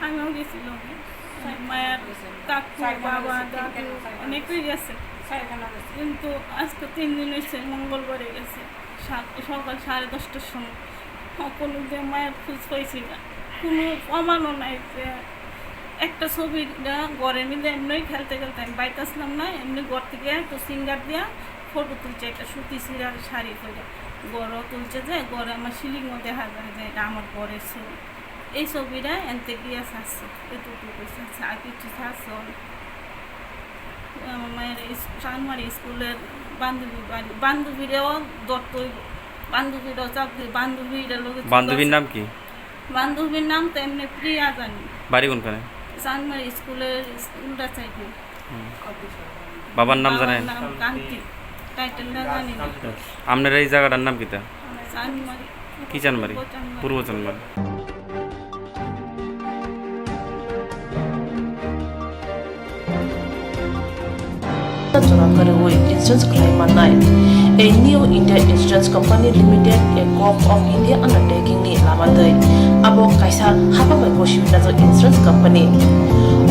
আমিও গেছিলাম মায়ের কাকু বাবা দাদু অনেকেই গেছে কিন্তু আজকে 3 দিন হয়েছে মঙ্গলবারে গেছে সকাল 10:30টার সময় কোনো দিয়ে মায়ের খোঁজ পাইছি না কোনো প্রমাণও নাই যে একটা ছবিটা ঘরে মিলে এমনি খেলতে আমি বাইতে আসলাম না এমনি ঘর থেকে একটু সিঙ্গার দিয়া ফটো তুলছে একটা সুতি সিরার শাড়ি করে গড়ও তুলছে যে গড়ে আমার সিলিংও দেখা যায় যে এটা আমার ঘরের ছবি এই ছবিটা এনতে গিয়ে আসছে এটুকু আছে আর কিছু আসছে আমার মায়ের চানমারি স্কুলের বান্ধবীরাও দত্ত বান্ধবীরাও চাকরি বান্ধবীর নাম কি বান্ধবীর নাম তো এমনি প্রিয়া জানি বাড়ি কোনখানে চানমারি স্কুলের উল্টা সাইডে বাবার নাম জানেন কান্তি টাইটেলটা জানি না আপনার এই জায়গাটার নাম কিতা চানমারি কি চানমারি পূর্ব Chanmari Insurance claim night. A new India Insurance Company Limited, a co-op of India undertaking ni lamadai. Abo kaisa hapa mai boshi na insurance company.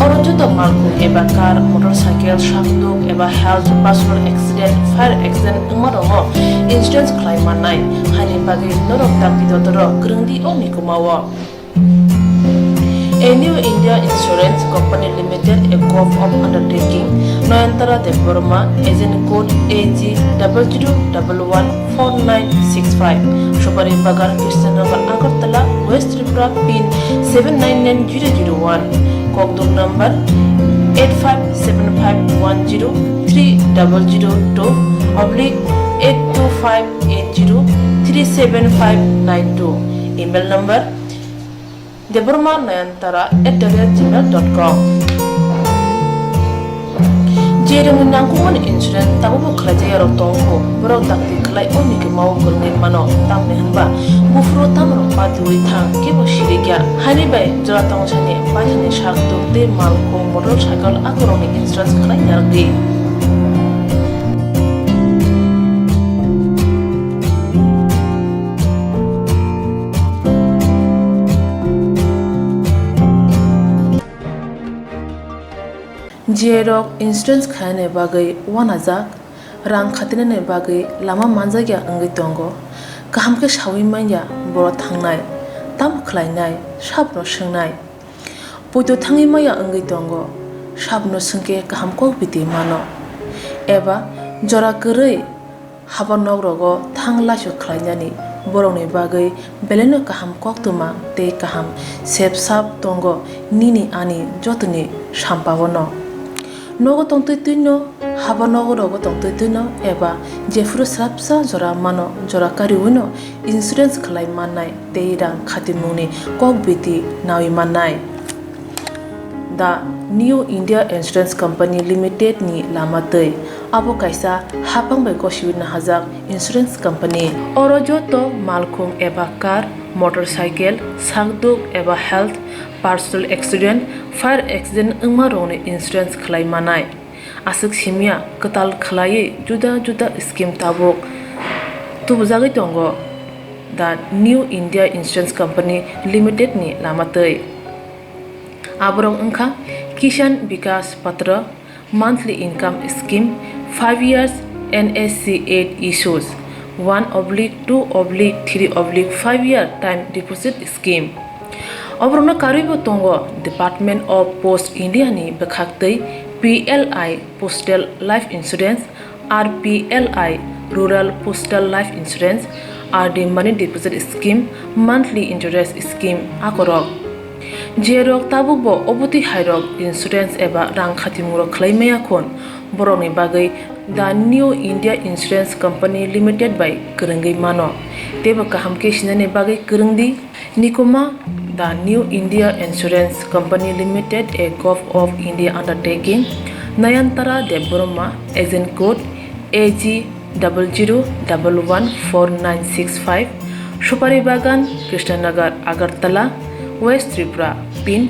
Orojo to malku eba car, motorcycle, shakduk eba health, personal accident, fire accident umarongo insurance claim night. Hani bagi norok takti dotoro grungdi oni kumawa. A new India Insurance Company Limited, a co-op of undertaking, Noyantara de Burma, agent code AG00114965, Shobari Bagar, Krishnagar, Agartala, West Tripura, PIN 799001, Kokdum number 857510-82580375592, email number deburmanayantara@gmail.com. Jereng nangkuman insurance tabu kerja rotongko berau takti kelai oni ke mau kerengin mano tam nehanba bufro tam ropat lui thang ke bosirigya hani bai jora tong chani bajani shak te malko motorcycle akoroni insurance kelai yargi. Jerok insurance khane bagai wanajak rang khatine bagai lama manjagya angai tongo kaham ke shawi manya boro thangnai tam khlainai sabno shengnai puito thangi maya angai tongo sabno sengke kaham ko biti mano eba jora korei habanok rogo thangla shu khlainani borokni bagui beleno kaham koktwma tei kaham sepsap tongo nini ani jotoni sampabono nogo tongtui tuino habanogo rogo tongtui tuino eba jefuru srapsa jora mano jora kariwino insurance khlai manai tei rang khatimuni kokbiti nawi manai The New India Insurance Company Limited ni lamatei abo kaisa hapang bai koshiwina hajak insurance company oro joto malkhung eba car motorcycle sakduk eba health personal accident fire accident ungma rongni insurance khlai manai asuk simia katal khlai juda juda scheme tabok tubujagi tongo The New India Insurance Company Limited ni lamatei Abrong Unka Kishan Vikas Patra Monthly Income Scheme 5 years NSC 8 issues 1/2/3/5 year time deposit scheme Obrona Karibo Tongo Department of Post India ni Bekhaktei PLI Postal Life Insurance RPLI Rural Postal Life Insurance RD Money Deposit Scheme Monthly Interest Scheme Akorok Jerok tabubo obuti hairok insurance eba rang khatimuro khlaimaya khon boroni bagai The New India Insurance Company Limited by Kurungi Mano teba kaham ke sinane bagai kurungdi nikoma The New India Insurance Company Limited a Gulf of India undertaking Nayantara Deborma agent code AG 00114965 Supari Bagan Krishnanagar Agartala West Tripura pin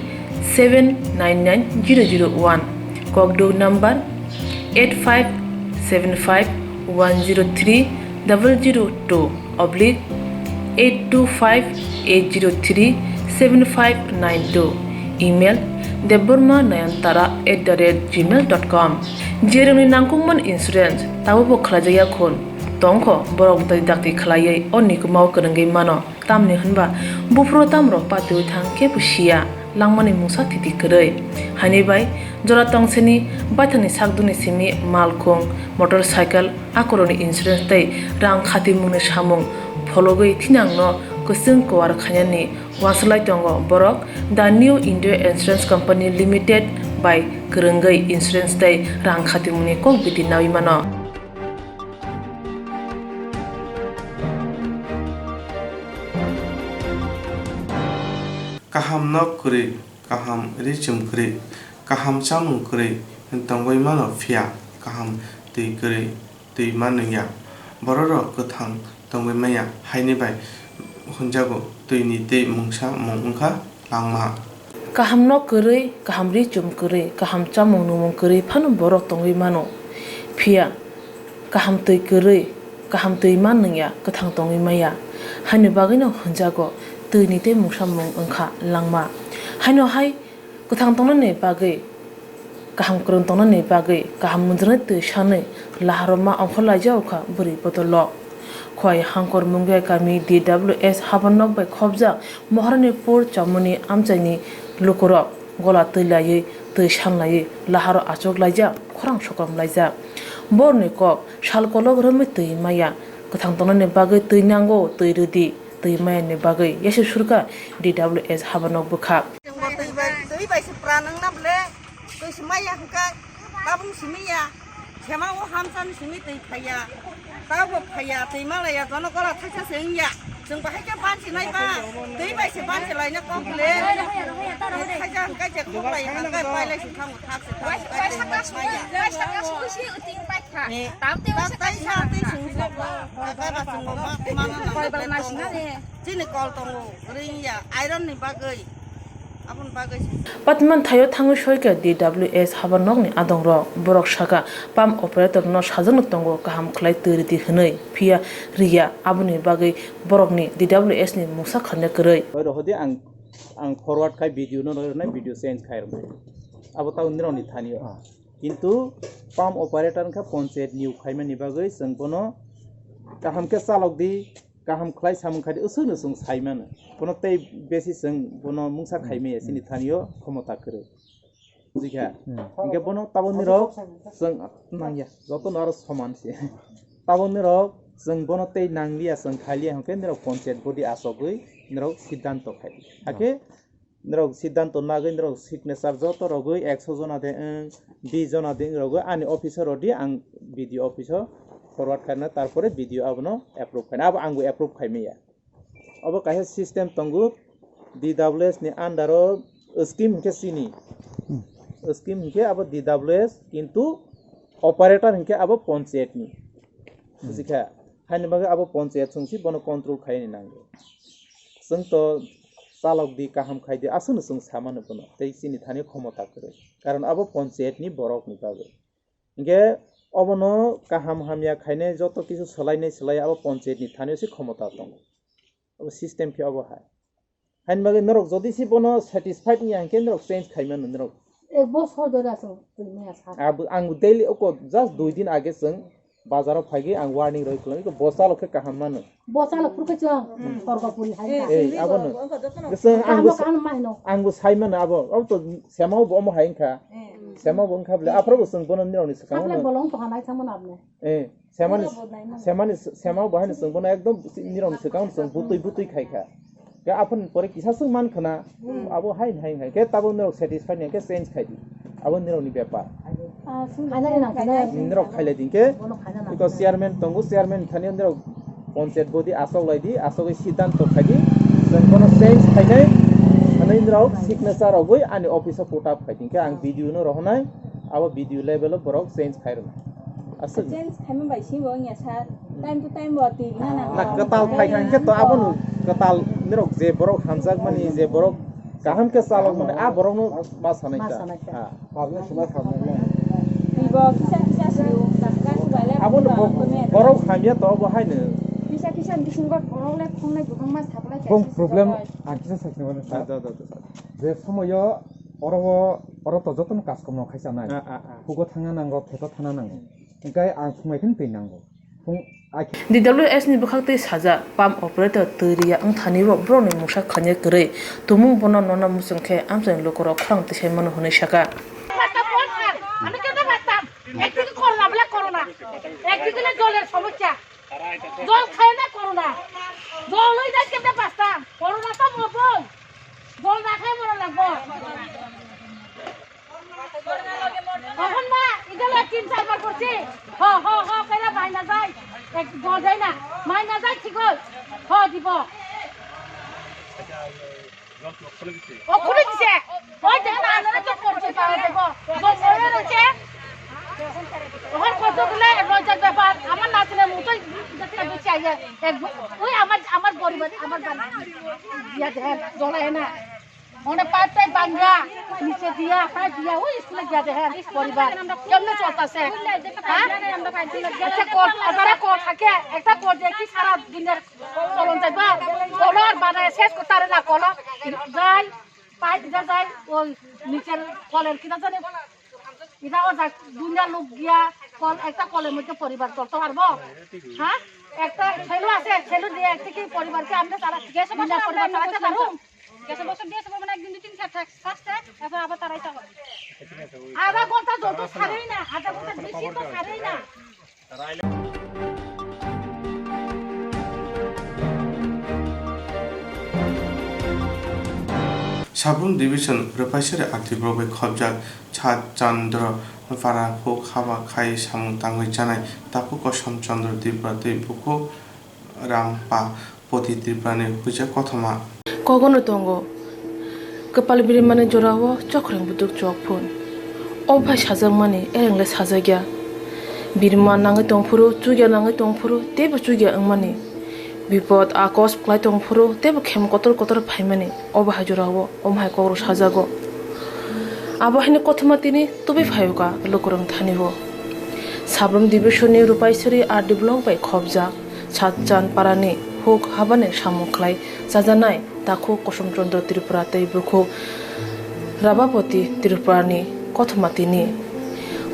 799001 Kokdog number 857510282580375592 email debormanayantara@gmail.com jeroni nangkungman insurance tabubo khlajaya khon tongkho borok dai dakti khlaiye onni kumau kurungai mano tamni hunba bufro tamro patu thang ke pusia langmani musa thiti kurei hani bai jora tongseni baithani sakduni simi malkhung motorcycle akoroni insurance tai rang khati mungni samung phologoi thinangno kusung kwar khanyani waslai tongo borok The New India Insurance Company Limited by kurungai insurance tai rang khati mungni kok biti nawi mano kaham nok kuri kaham richum kuri kaham chamung kuri tongoi mano phia kaham tei kuri tei manungya bororo kothang tongoi maya haini bai hunjago toini tei mungsa mungkha langma kaham nok kuri kaham richum kuri kaham chamung numung kuri phanu borok tongoi mano phia kaham tei kuri kaham tei manungya kothang tongoi maya haini bagino hunjago toini tei mungsa mung ungkha langma haino hai kothang tongnani bagai kaham kurung tongnani bagai kaham munjrani tei sanai laharoma ongkholajao kha buri botolo khoi hangkor mungge kami DWS habanok bai khobjak moharani pur chamuni amchaini lukorok gola teilaye tei sanlaye laharo achok laijak khorang sokam laijak borni kok salkolok rami tei maya kothang tongnani bagai tei nango tei rudi tei maya ni bagai yesi surka DWS habanok bukhak tei bai se pranang nable tei semaya ka babung simia kemau hamsan simi tei phaya tabo phaya tei malaya jono kola thaksa sengya जों बाहायजा बानसे नायबा दै बायसे बानसे लायनो कमप्ले खायजा गायजा खबलाय हांगा बायलायसो थांगो थाखसे Patman thayo thangu shoika DWS habanok ni adongro borok saka pam operator no sajano tongo kaham khlai teri di hnei phia riya abuni bagai borok ni DWS ni musa khane krei ro hodi ang forward khai video no na video change khai rom abo ta unro ni thani kintu pam operator kha panchayat new khaima ni bagai sing bono kaham ke salok di kaham khlai samung khadi usung usung saimana kono tei besi sing bono mungsa khaime sini thanio khomota kre jikha inge bono taboni rok sing nangya joto nar saman se tabo nirok जों bono tei nanglia जों khailia hangke nirok panchayat body asogui nirok siddhanto khai hake nirok siddhanto nagui nirok signature joto rogui 100 jona de 20 jona de rogui ani officer rodi ang BDO officer forward khaina tarpore BDO abono approve khaina abo angbu approve khaimeya abo kaisa system tongu DWS ni under scheme hingke sini scheme hingke abo DWS kintu operator hingke abo panchayat ni busikha haine baga abo panchayat sungsi bono control khaini nango जों तो चालक दी काहाम खाइदे आसुनो जों सामानो बोनो तै सिनि थानि क्षमता करे कारण अब पंचायत नि बरक नि बागै इंगे अबनो काहाम हामिया खाइने जत किछु सलाइने सलाइ अब पंचायत नि थानि से क्षमता दं अब सिस्टम के अब हाइन बागै नरक जदि सि बोनो सैटिस्फाइड नि आंके नरक चेंज खाइमान नरक एक बছর ধরে আছে তুমি আসা आं डेली ओको जस्ट 2 दिन आगे जों बाजाराव फाइगे आं वार्निं रय खलनि को बसा लखे काहाम मानो बसा लखुरके जों सरगपुरि हाय ए आबनो जों आंबो साइमान अब तो सेमाव बम हायनखा सेमाव बंखा बले आफ्रोबो जों बन निरनि सकाव आपले बलं तो हानाय थामन आपने ए सेमाव बाहायनो जों बन एकदम निरनि सकाव जों बुतुइ खाइखा के आपन परे किसा जों मान खना अब हाय हाय के ताबो निरक सैटिस्फाइड के चेंज खाइदि अब निरनि व्यापार निरक खाइले दिनके बिकज चेयरमैन तंगु चेयरमैन थानि निरक पंचायत बडी आसौलायदि आसौगै सिद्धांत खाइदि जों कोन चेंज खाइनाय माने निरक सिग्नेचर अगै आनि अफिसाव पोटा खाइदिनके आं भिडियो न रहनाय अब भिडियो लेभेल बरक चेंज खाइरो असो चेंज खाइम बाइसि बंया सर टाइम टू टाइम बति ना ना कताल खाइखांके तो आबन कताल निरक जे बरक हामजाक माने जे बरक गाहाम के चालक माने आ बरक न बासानाय हा पाब्लिक सुना खामनाय बिबो किसा सिउ दासका सुबाले आबन बरक हामिया तो बहायनो किसा बिसिंग बरकले खंनाय गोबां मास थाबलाय बं प्रब्लेम आंखिसा साखिनो सा जे समयो अरब तो जतन काज कमनो खायसा नाय हुगो थांना नांगौ थेको थांना नांगौ ओंखाय आं फुंमायखौनो फैनांगौ DWS ni bukhakte saja pam operator turiya ang thani ro bro ni musa khanye kre tumung bono nona musungkhe amjang lokoro khrang te seman hone shaka আমি কেন বাতাম একদিকে করোনা বলে করোনা একদিকে জলের সমস্যা জল খায় না করোনা জল হই যায় কেমনে বাঁচতাম করোনা তো মরবো জল না খাই মরা লাগবো এখন না ইদলে 3-4 বার করছি হ কইরা মাইনা যায় এক জল যায় না মাইনা যায় ঠিক হ দিব ও খুলে দিছে ওই দেখেন আনারা তো করতে পারে দেব জল মরে রয়েছে ওখান কতগুলো রোজার ব্যাপার আমার নাচলে মতো যাতে বেঁচে আইয়া ওই আমার পরিবার আমার দিয়া দেন জলে না অনেক পাঁচটাই বাঙ্গা নিচে দিয়া পাঁচ দিয়া ওই স্কুলে দিয়া দেন পরিবার কেমনে চলতেছে একটা কল থাকে একটা কল দিয়ে কি সারা দিনের চলন যাইবা কলর বানায় শেষ করতে পারে না কল যাই পাইপ যায় ওই নিচের কলের কিনা জানে এটাও দুনিয়ার লোক গিয়া কল একটা কলের মধ্যে পরিবার চলতে পারবো হ্যাঁ একটা ছেলে আছে ছেলে দিয়ে একটা কি পরিবারকে আমরা তারা গ্যাস পরিবার চালাতে পারবো গ্যাস বছর দিয়ে সব মানে একদিন 2-3 থাকছে এখন আবার তারাই চালাবে আধা ঘন্টা যত ছাড়েই না আধা ঘন্টা বেশি তো ছাড়েই না साबुन डिविजन रपाइसरे आर्थिकभावे खबजाक छात चंद्र फारा फो खाबा खाई सामुं तांगै जानाय तापु कसम चंद्र त्रिपुरा दैपुखौ रामपा पति त्रिपुरानि फैसा कथमा कगनो दंगो कपाल बिरि माने जरावो चख्रं बुदुक चकफोन अभाय साजों माने एरेंले साजागिया बिरमा नाङै दंफुरु चुगिया नाङै दंफुरु तेबो चुगिया माने বিপদ আকস ক্লাই তংফুরো তেবো খেম কতর ফাইমানে অবাহাই জরাবো অমহাই কগ্র সাজাগো আবাহিনী কথমা তিনি তুবি ফাইকা লোকরং থানিব সাব্রম ডিভিশননি রূপাইছড়ি আর ডিবলং বাই খবজা সাতচান পারানি হুক হাবানে সামুখলাই জাজানাই তাকু কসমচন্দ্র ত্রিপুরা তৈবুখু রাবাপতি ত্রিপুরানি কথমা তিনি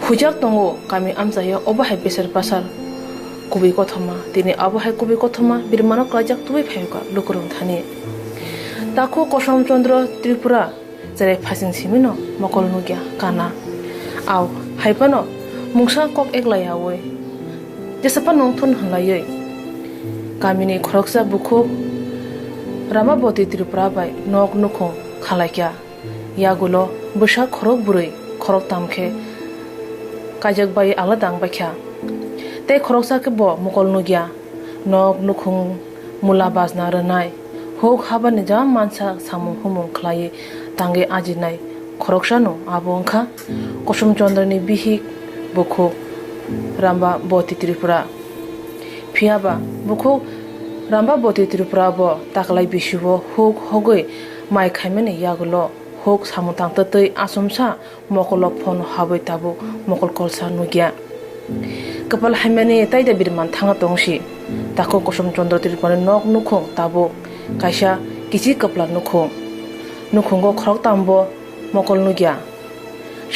হুজাক দঙ্গো কামি আমজাইয়া অবাহাই বেসের পাসার কুবি কথমা তিনি আবহাই কুবি কথমা বিরমানক রাজাক তুই ফাইকা লোকরং থানি তাকু কসমচন্দ্র ত্রিপুরা যেরে ফাসিং সিমিনো মকল নুগিয়া কানা আও হাইপানো মুংসা কক একলায়াওয়ে जेसेबा नंथुन हलायै गामिनि खरकसा बुखुक रामाबती त्रिपुरा बाय नक नुखं खालायक्या यागुलो बोसा खरक बुरै खरक तामखे काजक बाय आला दांबाख्या ते खरकसा के बो मकल नुगिया नक नुखं मुला बाजना रनाय होक हाबा निजा मानसा सामु हुमुं खलायै तांगे आजिनाय खरकसानो आबोंखा कुसुम चंद्रनि बिहिक बुखुक रामबा बती त्रिपुरा फियाबा बुखुक रामबा बती त्रिपुरा बो ताकलाय बिसुबो हुक हगै माइ खायमेने यागुलो हुक सामुतां ततै आसुमसा मकल फोन हाबै ताबो मकल कलसा नुगिया कपाल हायमेने ताइदा बिरमान थांगा तंगसि ताको कुसुम चंद्र त्रिपुरा नक नुखं ताबो कायसा किछि कपला नुखंगो खरक तामबो मकल नुगिया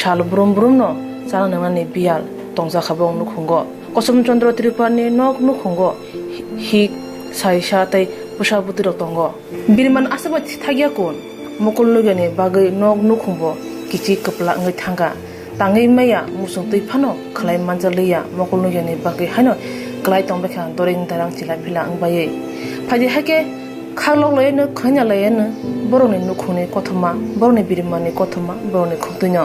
साल ब्रुम ब्रुम न जाना नंगानि बियाल तंजाखाबो नुखंगो कुसुम चंद्र त्रिपुरानि नक नुखंगो हिक साइसा तै पुसा बुतिरक तंगो बिरमान आसाबा थागिया कोन मकल नुगियानि बागै नक नुखंबो किछि कपला ngै थांगा ताङै मैया मुसुं तैफानो खलाय मानजालैया मकल नुगियानि बागै हानो क्लाय तंबेखा दरें दारां चिला फिला अंबायै फायदि हाके खालक लयनो खैना लयनो बरनि नुखुनि कथमा बरनि बिरमानि कथमा बरनि खुक्तुनो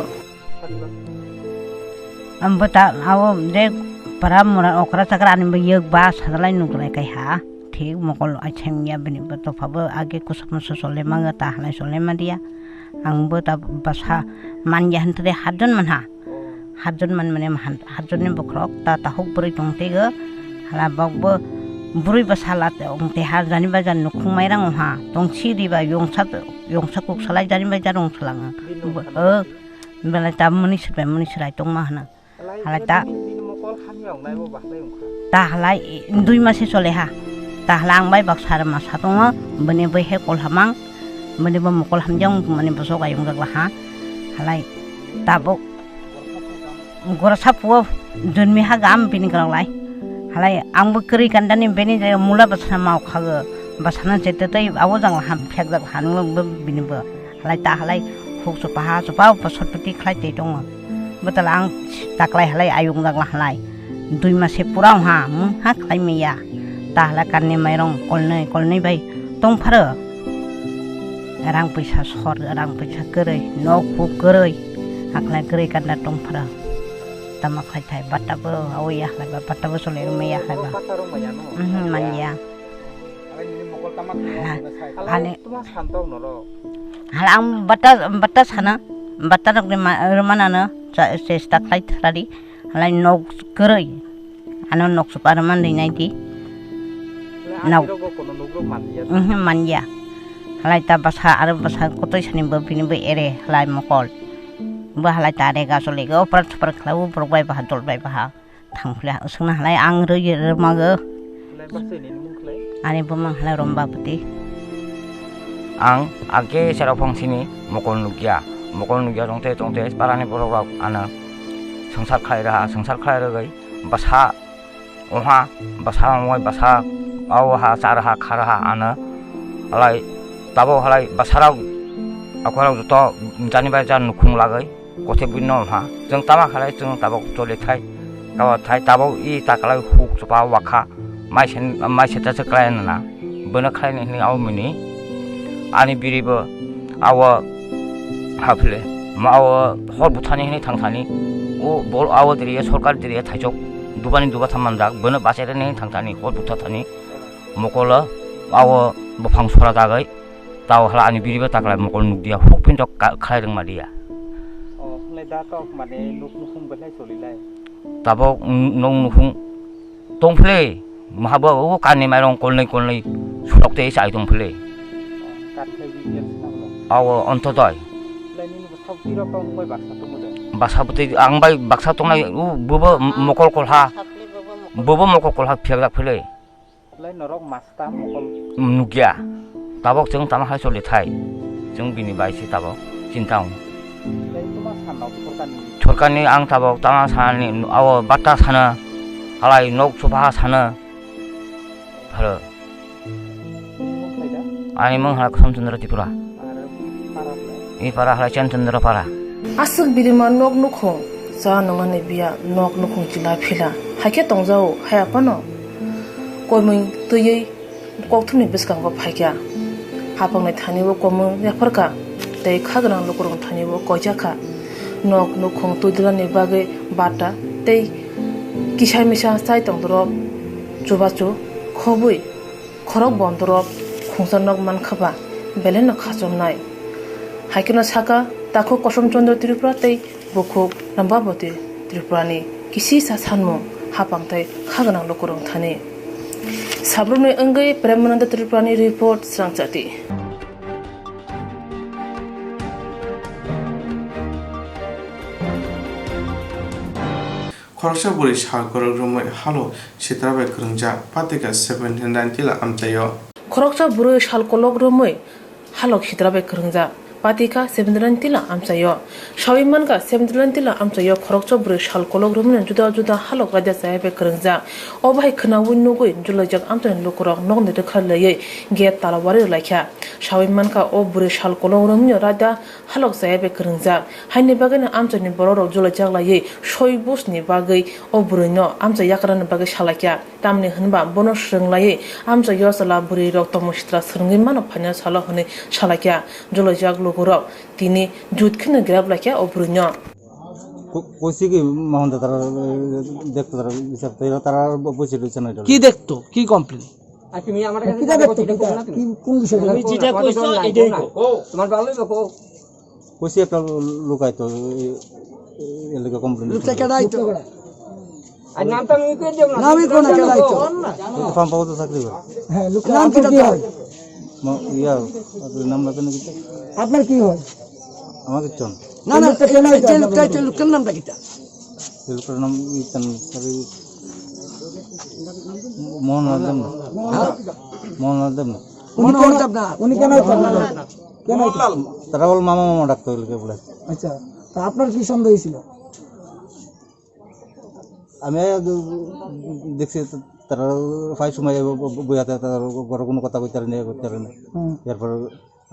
अम्बता आव दे para mura okra sakra ani yeg ba sadalai nuklai kai ha ठीक मकल आइछेंगिया बिनि बतफाबो आगे कुसम ससले मांगा ताहलाय सले मादिया आंबो ता बासा मानया हनतरे हाजन मनहा हाजन मन मने हाजननि बख्रक ता ताहुक बुरै दंतेगो हाला बावबो बुरै बासाला अंते हा जानि बा जान नुखुं माइरां हा दंसि दिबा यंसा कुकसालाय जानि बा जारं सलाङो बेलाय ता मुनि सिराय दंमा हना हाला ता हालाय 2 मासे सले हा tahlang bai bak sar ma satonga bene bai he kol hamang bene ba mokol hamjang mane boso gayung gak ha halai tabo gora sapu jonmi ha gam bini garang lai halai ang bo kri kandani beni je mula basana mau khaga basana jete tai awo jang ham phek jak han bini ba halai ta halai huk so pa pasot pati khlai te dong batalang taklai halai ayung gak halai 2 mase purau ha mu ha khlai meya tahla kanne mairong kolnai bai tong pharo rang paisa sor rang paisa kerei nok pu kerei aklai kerei kanna tong pharo tama khai thai batabo aoya lai ba batabo sole meya lai ba manya ane halang bata sana bata nak mana na sesta khai thradi halai nok kerei ano nok suparman dei nai di nau manja halai ta basa ar basa kotoi sani bini be ere halai mokol ba halai ta re ga sole ga oprat super klau probai ba dol bai ba thangfla usungna halai ang roi mago ani bomang halai romba pati ang age serapong sini mokol nugia tongte parani borok ana sangsar khaira gai basa oha basa moi basa awaha sarha kharaha ana halai tabo halai basarau akwara to jani ba jan nukhung lagai kothe binno ha jeng tama khalai jeng tabo tole thai kawa thai tabo I takalai huk sopa wakha mai seta seklai na bena khlai ni aw mini ani biribo awa hafle ma awa hor buthani ni thangthani o bol awa diriye sarkar diriye thaijok dubani duba thammanjak bena basere ni thangthani hor buthathani mokola awo bopang sora dagai taw hala ani biriba taklai mokol nugdia hukpin tok khaireng madia le da tok mane nukhung belai solilai tabo nukhung tongfle mahaba o kanni mairong kolnai surokte sai tongfle awo ontodai basapute angbai baksa tongnai bobo mokol kolha phiak phele lai norok masta mokol nugia tabok jeng tama hai soli thai jeng bini bai si tabok cintang lai tuma sanok sorkani ang tabok tama sani awo bata sana halai nok sopa sana halo ani mong hala kusum chandra tipura I para hala chandra para asuk birima nok nukhong sa nongane biya nok nukhong chila phila haike tongjao hayapano koimui tuyei koktwmni biskango phaikya hapangnai thanibo komung yafarka tei khagrang lukurung thanibo koijaka nok nukhung tuidilani bagai bata tei kisai misa sai tongdorok chubachu khobui khorok bondorok khungsanok mankhaba beleno khachomnai haikena saka takho kosom chandra tripura tei bukhuk rambabati tripurani kisi sa sanmo hapangtai khaganang lukurung thani sabrumni anggai premananda tripurani report Swrangchati Khoroksa buri salkorok rumai halo sitrabai krungjak patika 790 la amtayo khoroksa buri salkolok rumai halok sitrabai krungjak patika 790 la amchayo shawimanka 790 la amchayo khoroksa buri salkolok rumai juda juda halok raja sayabe krungjak obai khnawi nugui julajak amchain lukurok nogni rekhalei get talawari laikha shawimanka o buri salkolok rumai raja halok sayabe krungjak haini bagani amchaini bororok julajak lai soibusni bagai o burino amcha yakran bagai salakya tamni hunba bono sringlai amcha yosala buri rok tomustra srungi mano phanya sala hone salakya julajak lukurok tini judkhina grab lakya o burino কইছি কি মহন্ত তারা দেখতো তারা বিচার তারা তারা বসে রয়েছে না কি দেখতো কি কমপ্লেন তুমি আমার কাছে কি দেখতো কোন বিষয় তুমি যেটা কইছো এটাই কও তোমার ভালোই কও কইছি একটা লোক আইতো এর লাগা কমপ্লেন লোক কেডা আইতো আর নাম তো আমি কই দেব না নামই কোন কেডা আইতো ফার্ম পাবো তো চাকরি করে হ্যাঁ লোক নাম কি হয় ইয়া নাম লাগেন কি আপনার কি হয় আমাকে চন না না যে লোকটা লোকের নামটা কিটা লোকের নাম ইতান সরি মোহন আদম উনি কেন কেন তারা বল মামা মামা ডাকতো লোকে বলে আচ্ছা তা আপনার কি সন্দেহ হয়েছিল আমি দেখছি তারা ফাই সময় বইয়াতে তার বড় কোনো কথা কইতে নেই এরপর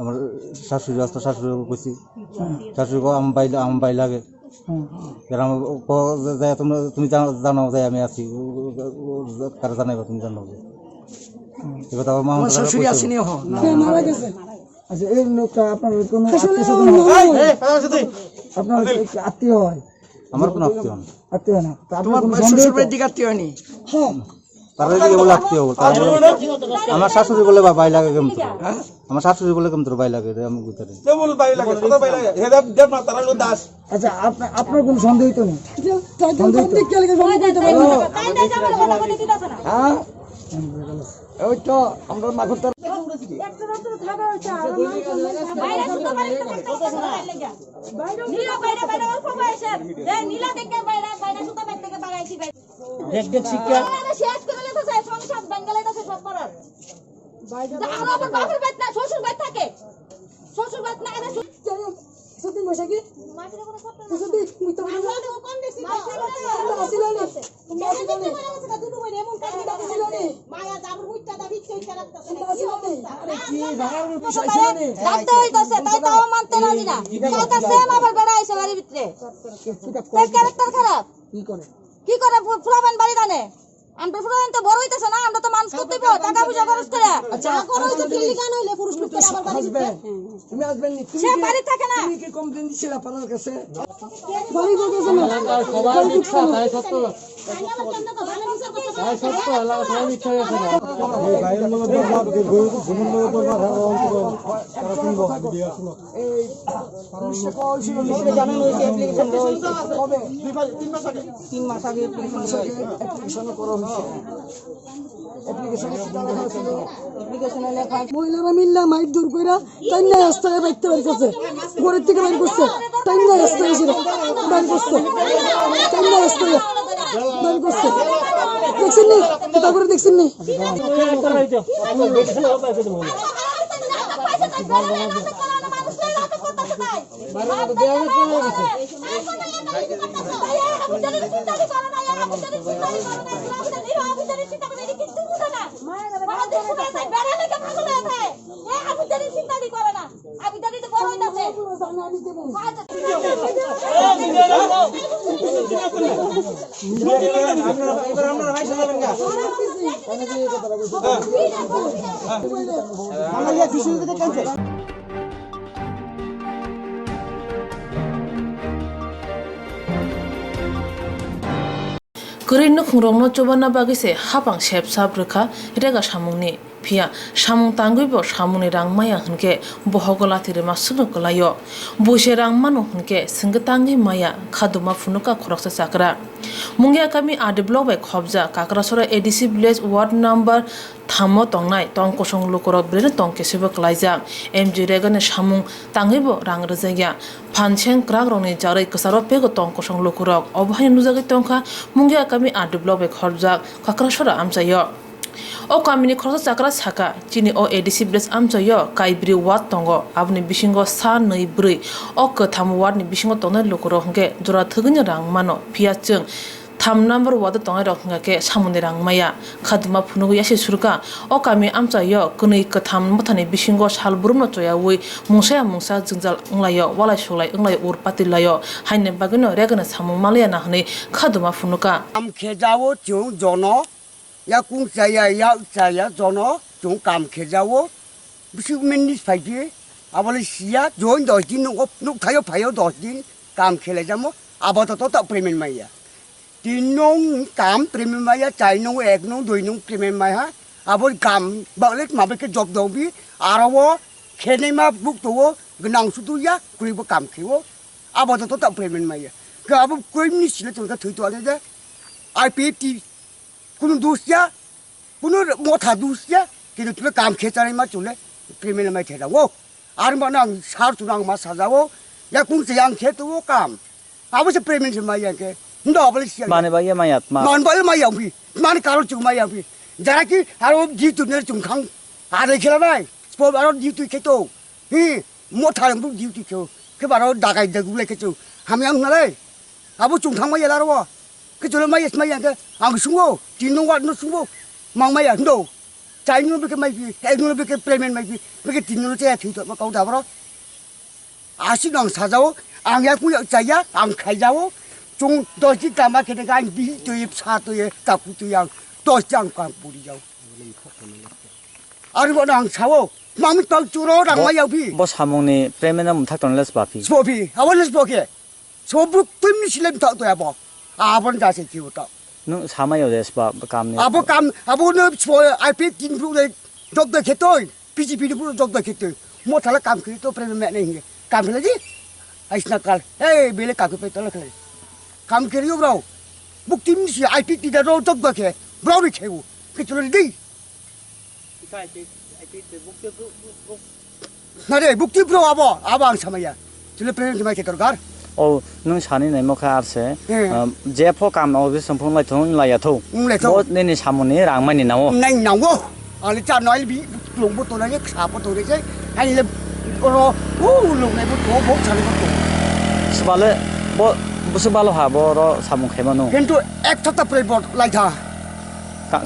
আমার শাশুড়ি আসতো শাশুড়ি কইছি শাশুড়ি আমার বাই লাগে তুমি জানো যে আমি আছি কারা জানাইবা তুমি জানো এবার আমার মামা শাশুড়ি আসেনি মারা গেছে আচ্ছা এই লোকটা আপনার কোনো আপনার আত্মীয় হয় আমার কোনো আত্মীয় না আত্মীয় না তোমার শ্বশুর বাড়ির দিকে আত্মীয় নেই তারা দিকে বলে আত্মীয় আমার শাশুড়ি বলে বাই লাগে কেমন আমার শাশুড়ি বলে কেমন তোর বাই লাগে আমি বুঝতে আচ্ছা আপনার কোন সন্দেহ তো নেই ওই তো আমরা মাখন কি করে ফুলাবান বাড়ি জানে আমরা ফুলাবান তো বড় হইতেছে না আমরা তো মানুষ করতে পারবো টাকা পয়সা খরচ করে আচ্ছা কোন হইতো কিল্লি গান হইলে পুরুষ লোক করে আবার বাড়ি দিতে তুমি আসবেন নি সে বাড়ি থাকে না তুমি কি কমপ্লেইন দিছিলা পালার কাছে বাড়ি গেছে না সবাই মিথ্যা তাই সত্য তাই সত্য এলাকা সবাই মিথ্যা গেছে না এই গায়ের মধ্যে ঘুমন মধ্যে তারা শুনবো ভিডিও শুনো এই পুলিশে কইছিল লিখে জানানো হয়েছে অ্যাপ্লিকেশন হয়েছে কবে 3 মাস আগে অ্যাপ্লিকেশন করা হয়েছে অ্যাপ্লিকেশনে লেখা মহিলারা মিল্লা মাইক দূর কইরা তাই না রাস্তায় বাইতে বাড়ি কাছে ঘরের থেকে বাইর করছে তাই না রাস্তায় এসে বাইর করছে তাই না রাস্তায় বাইর করছে দেখছেন নি তারপরে দেখছেন নি Kerin no khungrong no coba na bagi se habang shep sab rekha rega samungni pia samung tanggui bo samungni rangmaya hunke bohogola tire masunu kolayo bose rangmano hunke singgetangi maya khaduma funuka khoroksa sakra mungya kami ade blog by khobja kakrasora ADC village ward number thamo tongnai tong kosong lokoro brene tong keseba klaija MG regane samung tanggui bo rang rejaya phancheng krak roni jarai kasaro pego tong kosong lokorok obhai nujagi tongkha mungya kami ade blog by khobja kakrasora amchayo o kamini khorsa chakra saka chini o ADC village amchayo kaibri ward tongo abni bisingo sa nei brui o katham ward ni bisingo tongnai lokoro hongke jora thugni rang mano pia chung tham number ward tongai rok ngake samuni rang maya khaduma phunugu yase surka o kami amchayo kunui katham mothani bisingo salburumno choyawi mungsa jungjal nglayo walai solai nglai urpati layo haine bagino regana samung malaya na hne khaduma phunuka am khejawo chung jono ya kung saya jono chung kam khejawo bisu minni phaiji abale sia join 10 din nuk thayo phayo 10 din kam khele jamo abato to premium maya tinong kam premium maya chainong ek nong doi nong premium maya abol kam baklet mabe ke job dobi arawo khenema buk to gnang sudu ya kuibo kam khiwo abato to premium maya ka abu koimni sile to thoi to ale de IPT कुनु दूसया कुनु मोथा दूसया कि तुले काम खेचाने मा चुले प्रेमिल में थेला वो are मना सार तुनांग मा साजावो या कुन से यांग खे तो वो काम आबो से प्रेमिल से माया के ndo abale sia माने बाय मायात मा मान बाय माया भी मान कारो चु माया भी जरा कि आरो जी तुने चुंखांग आरे खेला नाय स्पो आरो जी तु खेतो ही मोथा रंग जी तु खेओ के बारो दागाय दगुले खेचो हम यांग नाले आबो चुंखांग माया लारो cái chỗ này mấy cái hàng súng vô chỉ nông vật nó súng vô mang mấy ảnh đồ trái nó cái mấy cái nó cái payment mấy cái tiền nó chơi thì tụi nó câu đào đó 아시 랑 사자오 앙야 구역 자야 안 khai 자오 중 도시 까마 cái này đi từ xa từ tập từ yang to chẳng quan bùi dầu 아니 뭐 랑 사오 마음이 딱 줄어 랑 마야 비 뭐 사몽니 프레멘은 못 탁던 레스 바피 스포피 아버지 스포게 소부 뜸이 실렘 탁도야 뭐 아버지 자세 키우다 너 사마요 레스 바 감네 아버 감 아버는 뭐 아이피 딘부에 적다 개토이 비지비리 부로 적다 개토이 뭐 달라 감 그리 또 프레멘 매네 감 그러지 아이스나 깔 에이 빌레 까 그페 달라 그래 감 그리요 브라우 묵팀시 아이피 디다로 적다 개 브라우리 개고 그 줄을디 나래 묵티 브로 아버 안 사마야 줄을 프레멘 좀 하게 들어가 어, 능 산이 내모카 알세. 제포 감 어디 선풍 라이 돈 라야 토. 뭐 내니 사모니 랑만이 나오. 난 나오. 아니 자 nói bị lùng bộ tôi nói xả bộ tôi đấy chứ. Hay là lùng này bộ bốc xả bộ tôi. 스발레 뭐 무슨 발로 하보로 사몽 캐모노. 근데 액터다 프레보 라이타.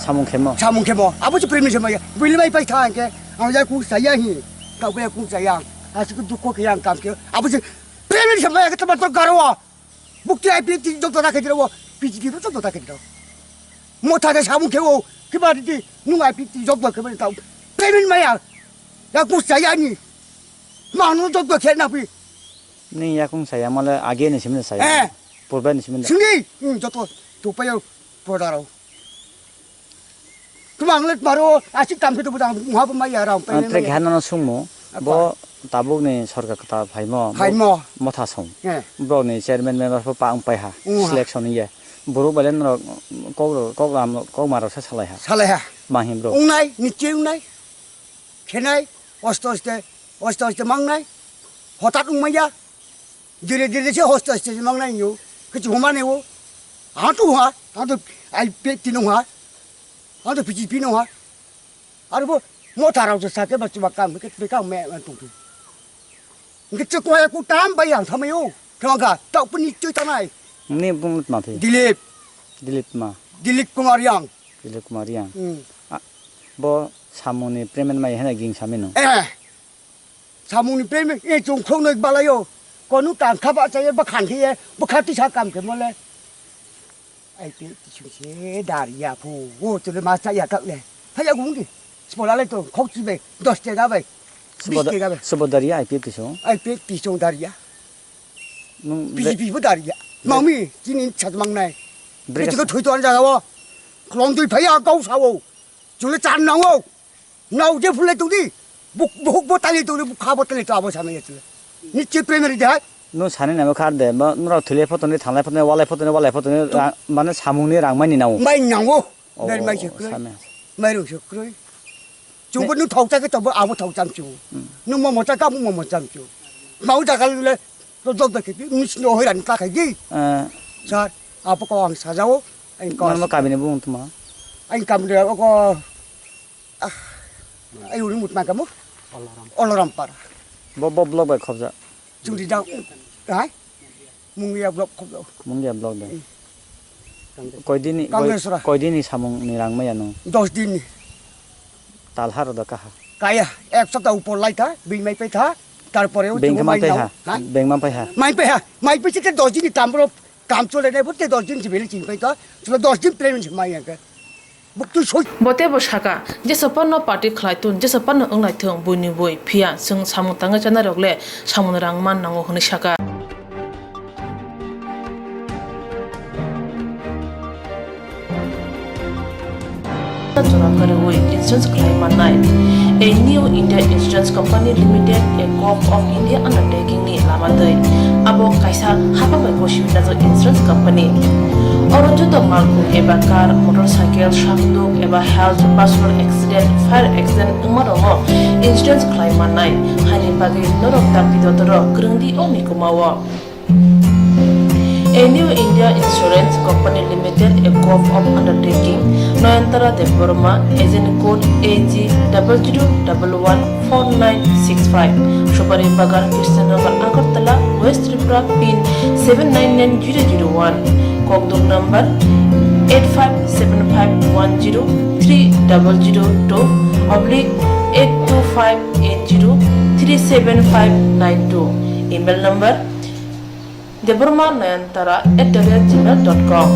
사몽 캐모. 사몽 캐모. 아버지 프레미 좀 해야. 빌리마이 파이 타게. 아야 구 사야히. 가베 구 사양. 아직 두고 그냥 감게. 아버지 प्रेमिल समय के तब तो करवा बुक्ति I P जो तो रखे दिरो PG जो तो रखे दिरो मोथा के सामु के वो के बात दी नु आई पी जो तो के बता प्रेमिल में या कुछ चाहिए नहीं मानो जो तो खेलना भी नहीं या कुछ चाहिए मतलब आगे नहीं सिमने चाहिए पूर्व नहीं सिमने सिंगी जो तो पे पड़ा रहो तुम अंगले मारो आशिक काम के तो बता वहां पर मैं आ रहा हूं प्रेमिल ट्रैक है ना सुमो वो ताबुकनि सरकार कथा फाइमो मथासं ब्रनि चेयरमैन मेम्बर फो पांग पाइहा सिलेक्शन ये बरु बलेन र कोगराम कोगमारो सालायहा माहिम ब्रो उंनाय निचे उंनाय खेनाय अस्त मांगनाय हठात उंमाया धीरे धीरे से हस्त मांगनाय यो कछु हमाने वो हां तो आई पे तीनों हां तो पिची पिनो हां और वो मोटाराव से साके बच्चे काम के बेका मैं तुम cái chỗ quay cũng tám bay hàng thầm yêu, theo cả tàu bên đi chơi thằng này. Ni cũng mà thôi. Dilip mà. Dilip Kumariang. Dilip Kumariang. Bo samuni premen mai hena ging samino. Samuni premen, chung không được bao nhiêu, Konu tangkap saya bakhanti ya, bakhanti saya kam ke mole. Ai ti se daria pu, wo tu le masa ya tak le. Haya gung di. Sekolah le tu khok ji be, 10 tega be. 20 tega be. Sebab dari ai pi tisong. Ai pe pisong daria. Nung Pi daria. Mau mi, jinin chat mang nai. Ini juga tujuan saya wo. Kalau tu payah kau sawo. Jual canang wo. Nau je pulai tu di. Buk botol itu, buk kah botol itu apa sama itu. Ni chip primary dah. nung sane nama kar de ba nura thule photo ni thanglai photo ni walai photo ni mane samung ni rang mai ni nau mai nang wo dari mai sekre mai ru sekre chung nu thau cha ke to awu thau cham chu nu mo cha ka mo cham chu mau cha ka le to job da ke ni no hoi ran ta khai gi sa apa ko ang sa jawo anh ko ma ka bine bung tuma anh kam de ko ai ru mut ma ka mo oloram par bo blog ba khobja chung di dau ai mungia blog khobja mungia blog da koi din ni samung ni rang mai anu 10 din ni tal har da ka kaya ek sata upor lai tha bing mai pe tha tarpore u beng ma pe ha beng ma pe ha mai pe ke 10 din ni tambro kam chole ne bote 10 din jibeli chin pe ta chula 10 din plan ni mai ya bote bo shaka je sopan no party khlaitun je sopan no anglai thong buini boi phia sung samung tanga chana rogle samun rangman nango huni shaka Insurance claim night. A new India Insurance Company Limited, a co-op of India undertaking ni lamadai. Abo kaisa hapa mai koshi nazo insurance company. Oro joto malku eba car, motorcycle, shakduk eba health, personal accident, fire accident umarongo insurance claim night. Hani bagi norok tapi dotoro kerengdi oni kumawa. A new India Insurance Company Limited, a co-op of undertaking, Noyantara de Burma, agent code AG 00114965, Shubari Bagar, Krishnagar, Agartala, West Tripura, pin 799001, Kokduk number 85751030/82580375592, email number deburmanayantara@gmail.com.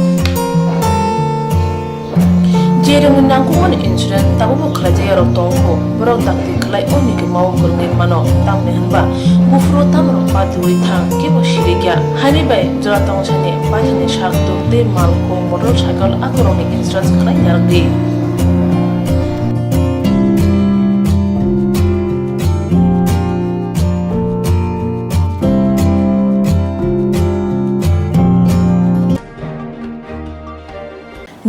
Jerung nangkuman insurance tabu kerja ya rotongko borok takti kelai oni ke mau kernet mano tam nehanba bufro tam ropa dui thang ke bosirigya hani bai jora tong chane pathani shak to te malko motorcycle akoroni insurance kelai yardi.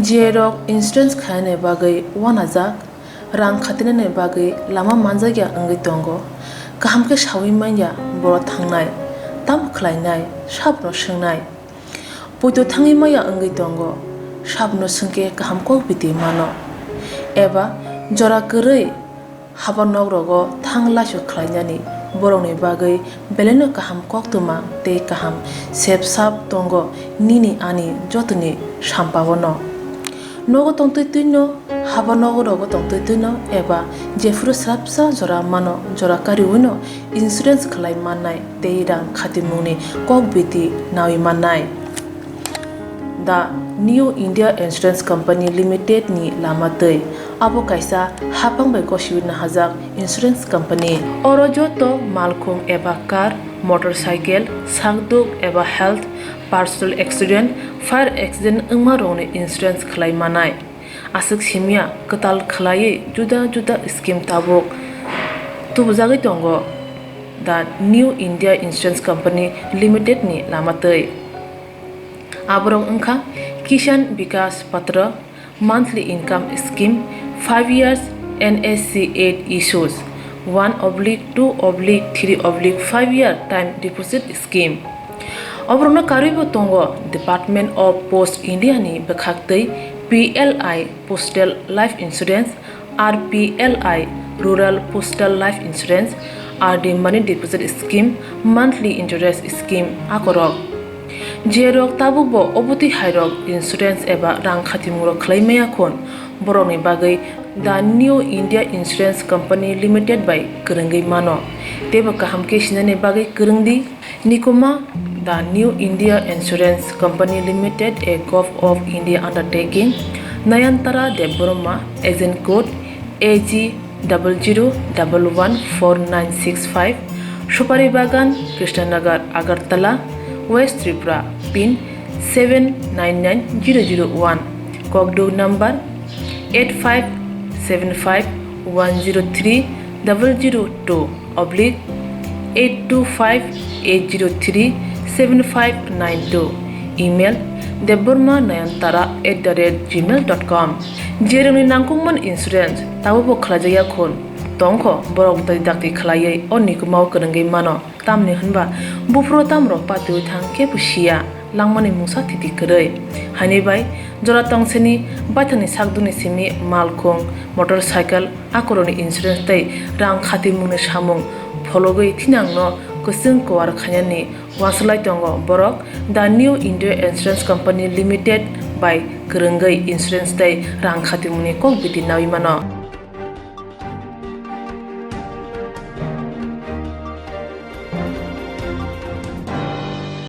Jerok insurance khane bagai wanajak rang khatine bagai lama manjagya angai tongo kaham ke shawi manya boro thangnai tam khlainai sabno sungnai puto thangi maya angai tongo sabno sungke kaham ko biti mano eba jora korei habanok rogo thangla su khlainani boroni bagai beleno kaham koktwma te kaham sep sap tongo nini ani jotuni sampawono nogo tongtoi tuino haba nogo rogo tongtoi tuino eba jefru srapsa jora mano jora kari uno insurance khlai manai teirang khatimuni kokbiti nawi manai. The New India Insurance Company Limited ni lamatei abo kaisa hapang bai koshiwin hajak insurance company oro joto malkhung eba car motorcycle sangduk eba health personal accident fire accident umarone insurance khlai manai asuk simia katal khlai juda scheme tabok tubujagi tongo the New India Insurance Company Limited ni lamatei abrong angkha Kishan Vikas Patra monthly income scheme 5 years NSC 8 issues 1/2/3/5 year time deposit scheme Obrona karibo tongo Department of Post India ni bekhaktei PLI Postal Life Insurance RPLI Rural Postal Life Insurance RD Money Deposit Scheme Monthly Interest Scheme akorok jerok tabubo obuti hairok insurance eba rang khatimuro khlaimaya khon boroni bagai the New India Insurance Company Limited by Kerengai Mano. Teba kaham ke sinane bagai kerengdi Nikoma the New India Insurance Company Limited a Gulf of India undertaking Nayantara Deborma agent code AG 00114965 Shupari Bagan Krishnanagar Agartala West Tripura pin 799001 Kogdo number 8575103 oblique 825-803-7592 email deborma9antara@gmail.com jeremni nangkungman insurance tabo khlajaya khon tongkho borok dai dakti khlaiye onikmau kerengai mano tamni hanba bufro tamro patu thang ke pusia langmani musa thiti kerei hani bai jora tongseni baithani sakduni simi malkhong motorcycle akoroni insurance tai rang khati mungni samung fologoi thinangno kusung kwar khanyani waslai tongo borok the New India Insurance Company Limited by Kerengai Insurance tai rang khati mungni kok biti nawi mano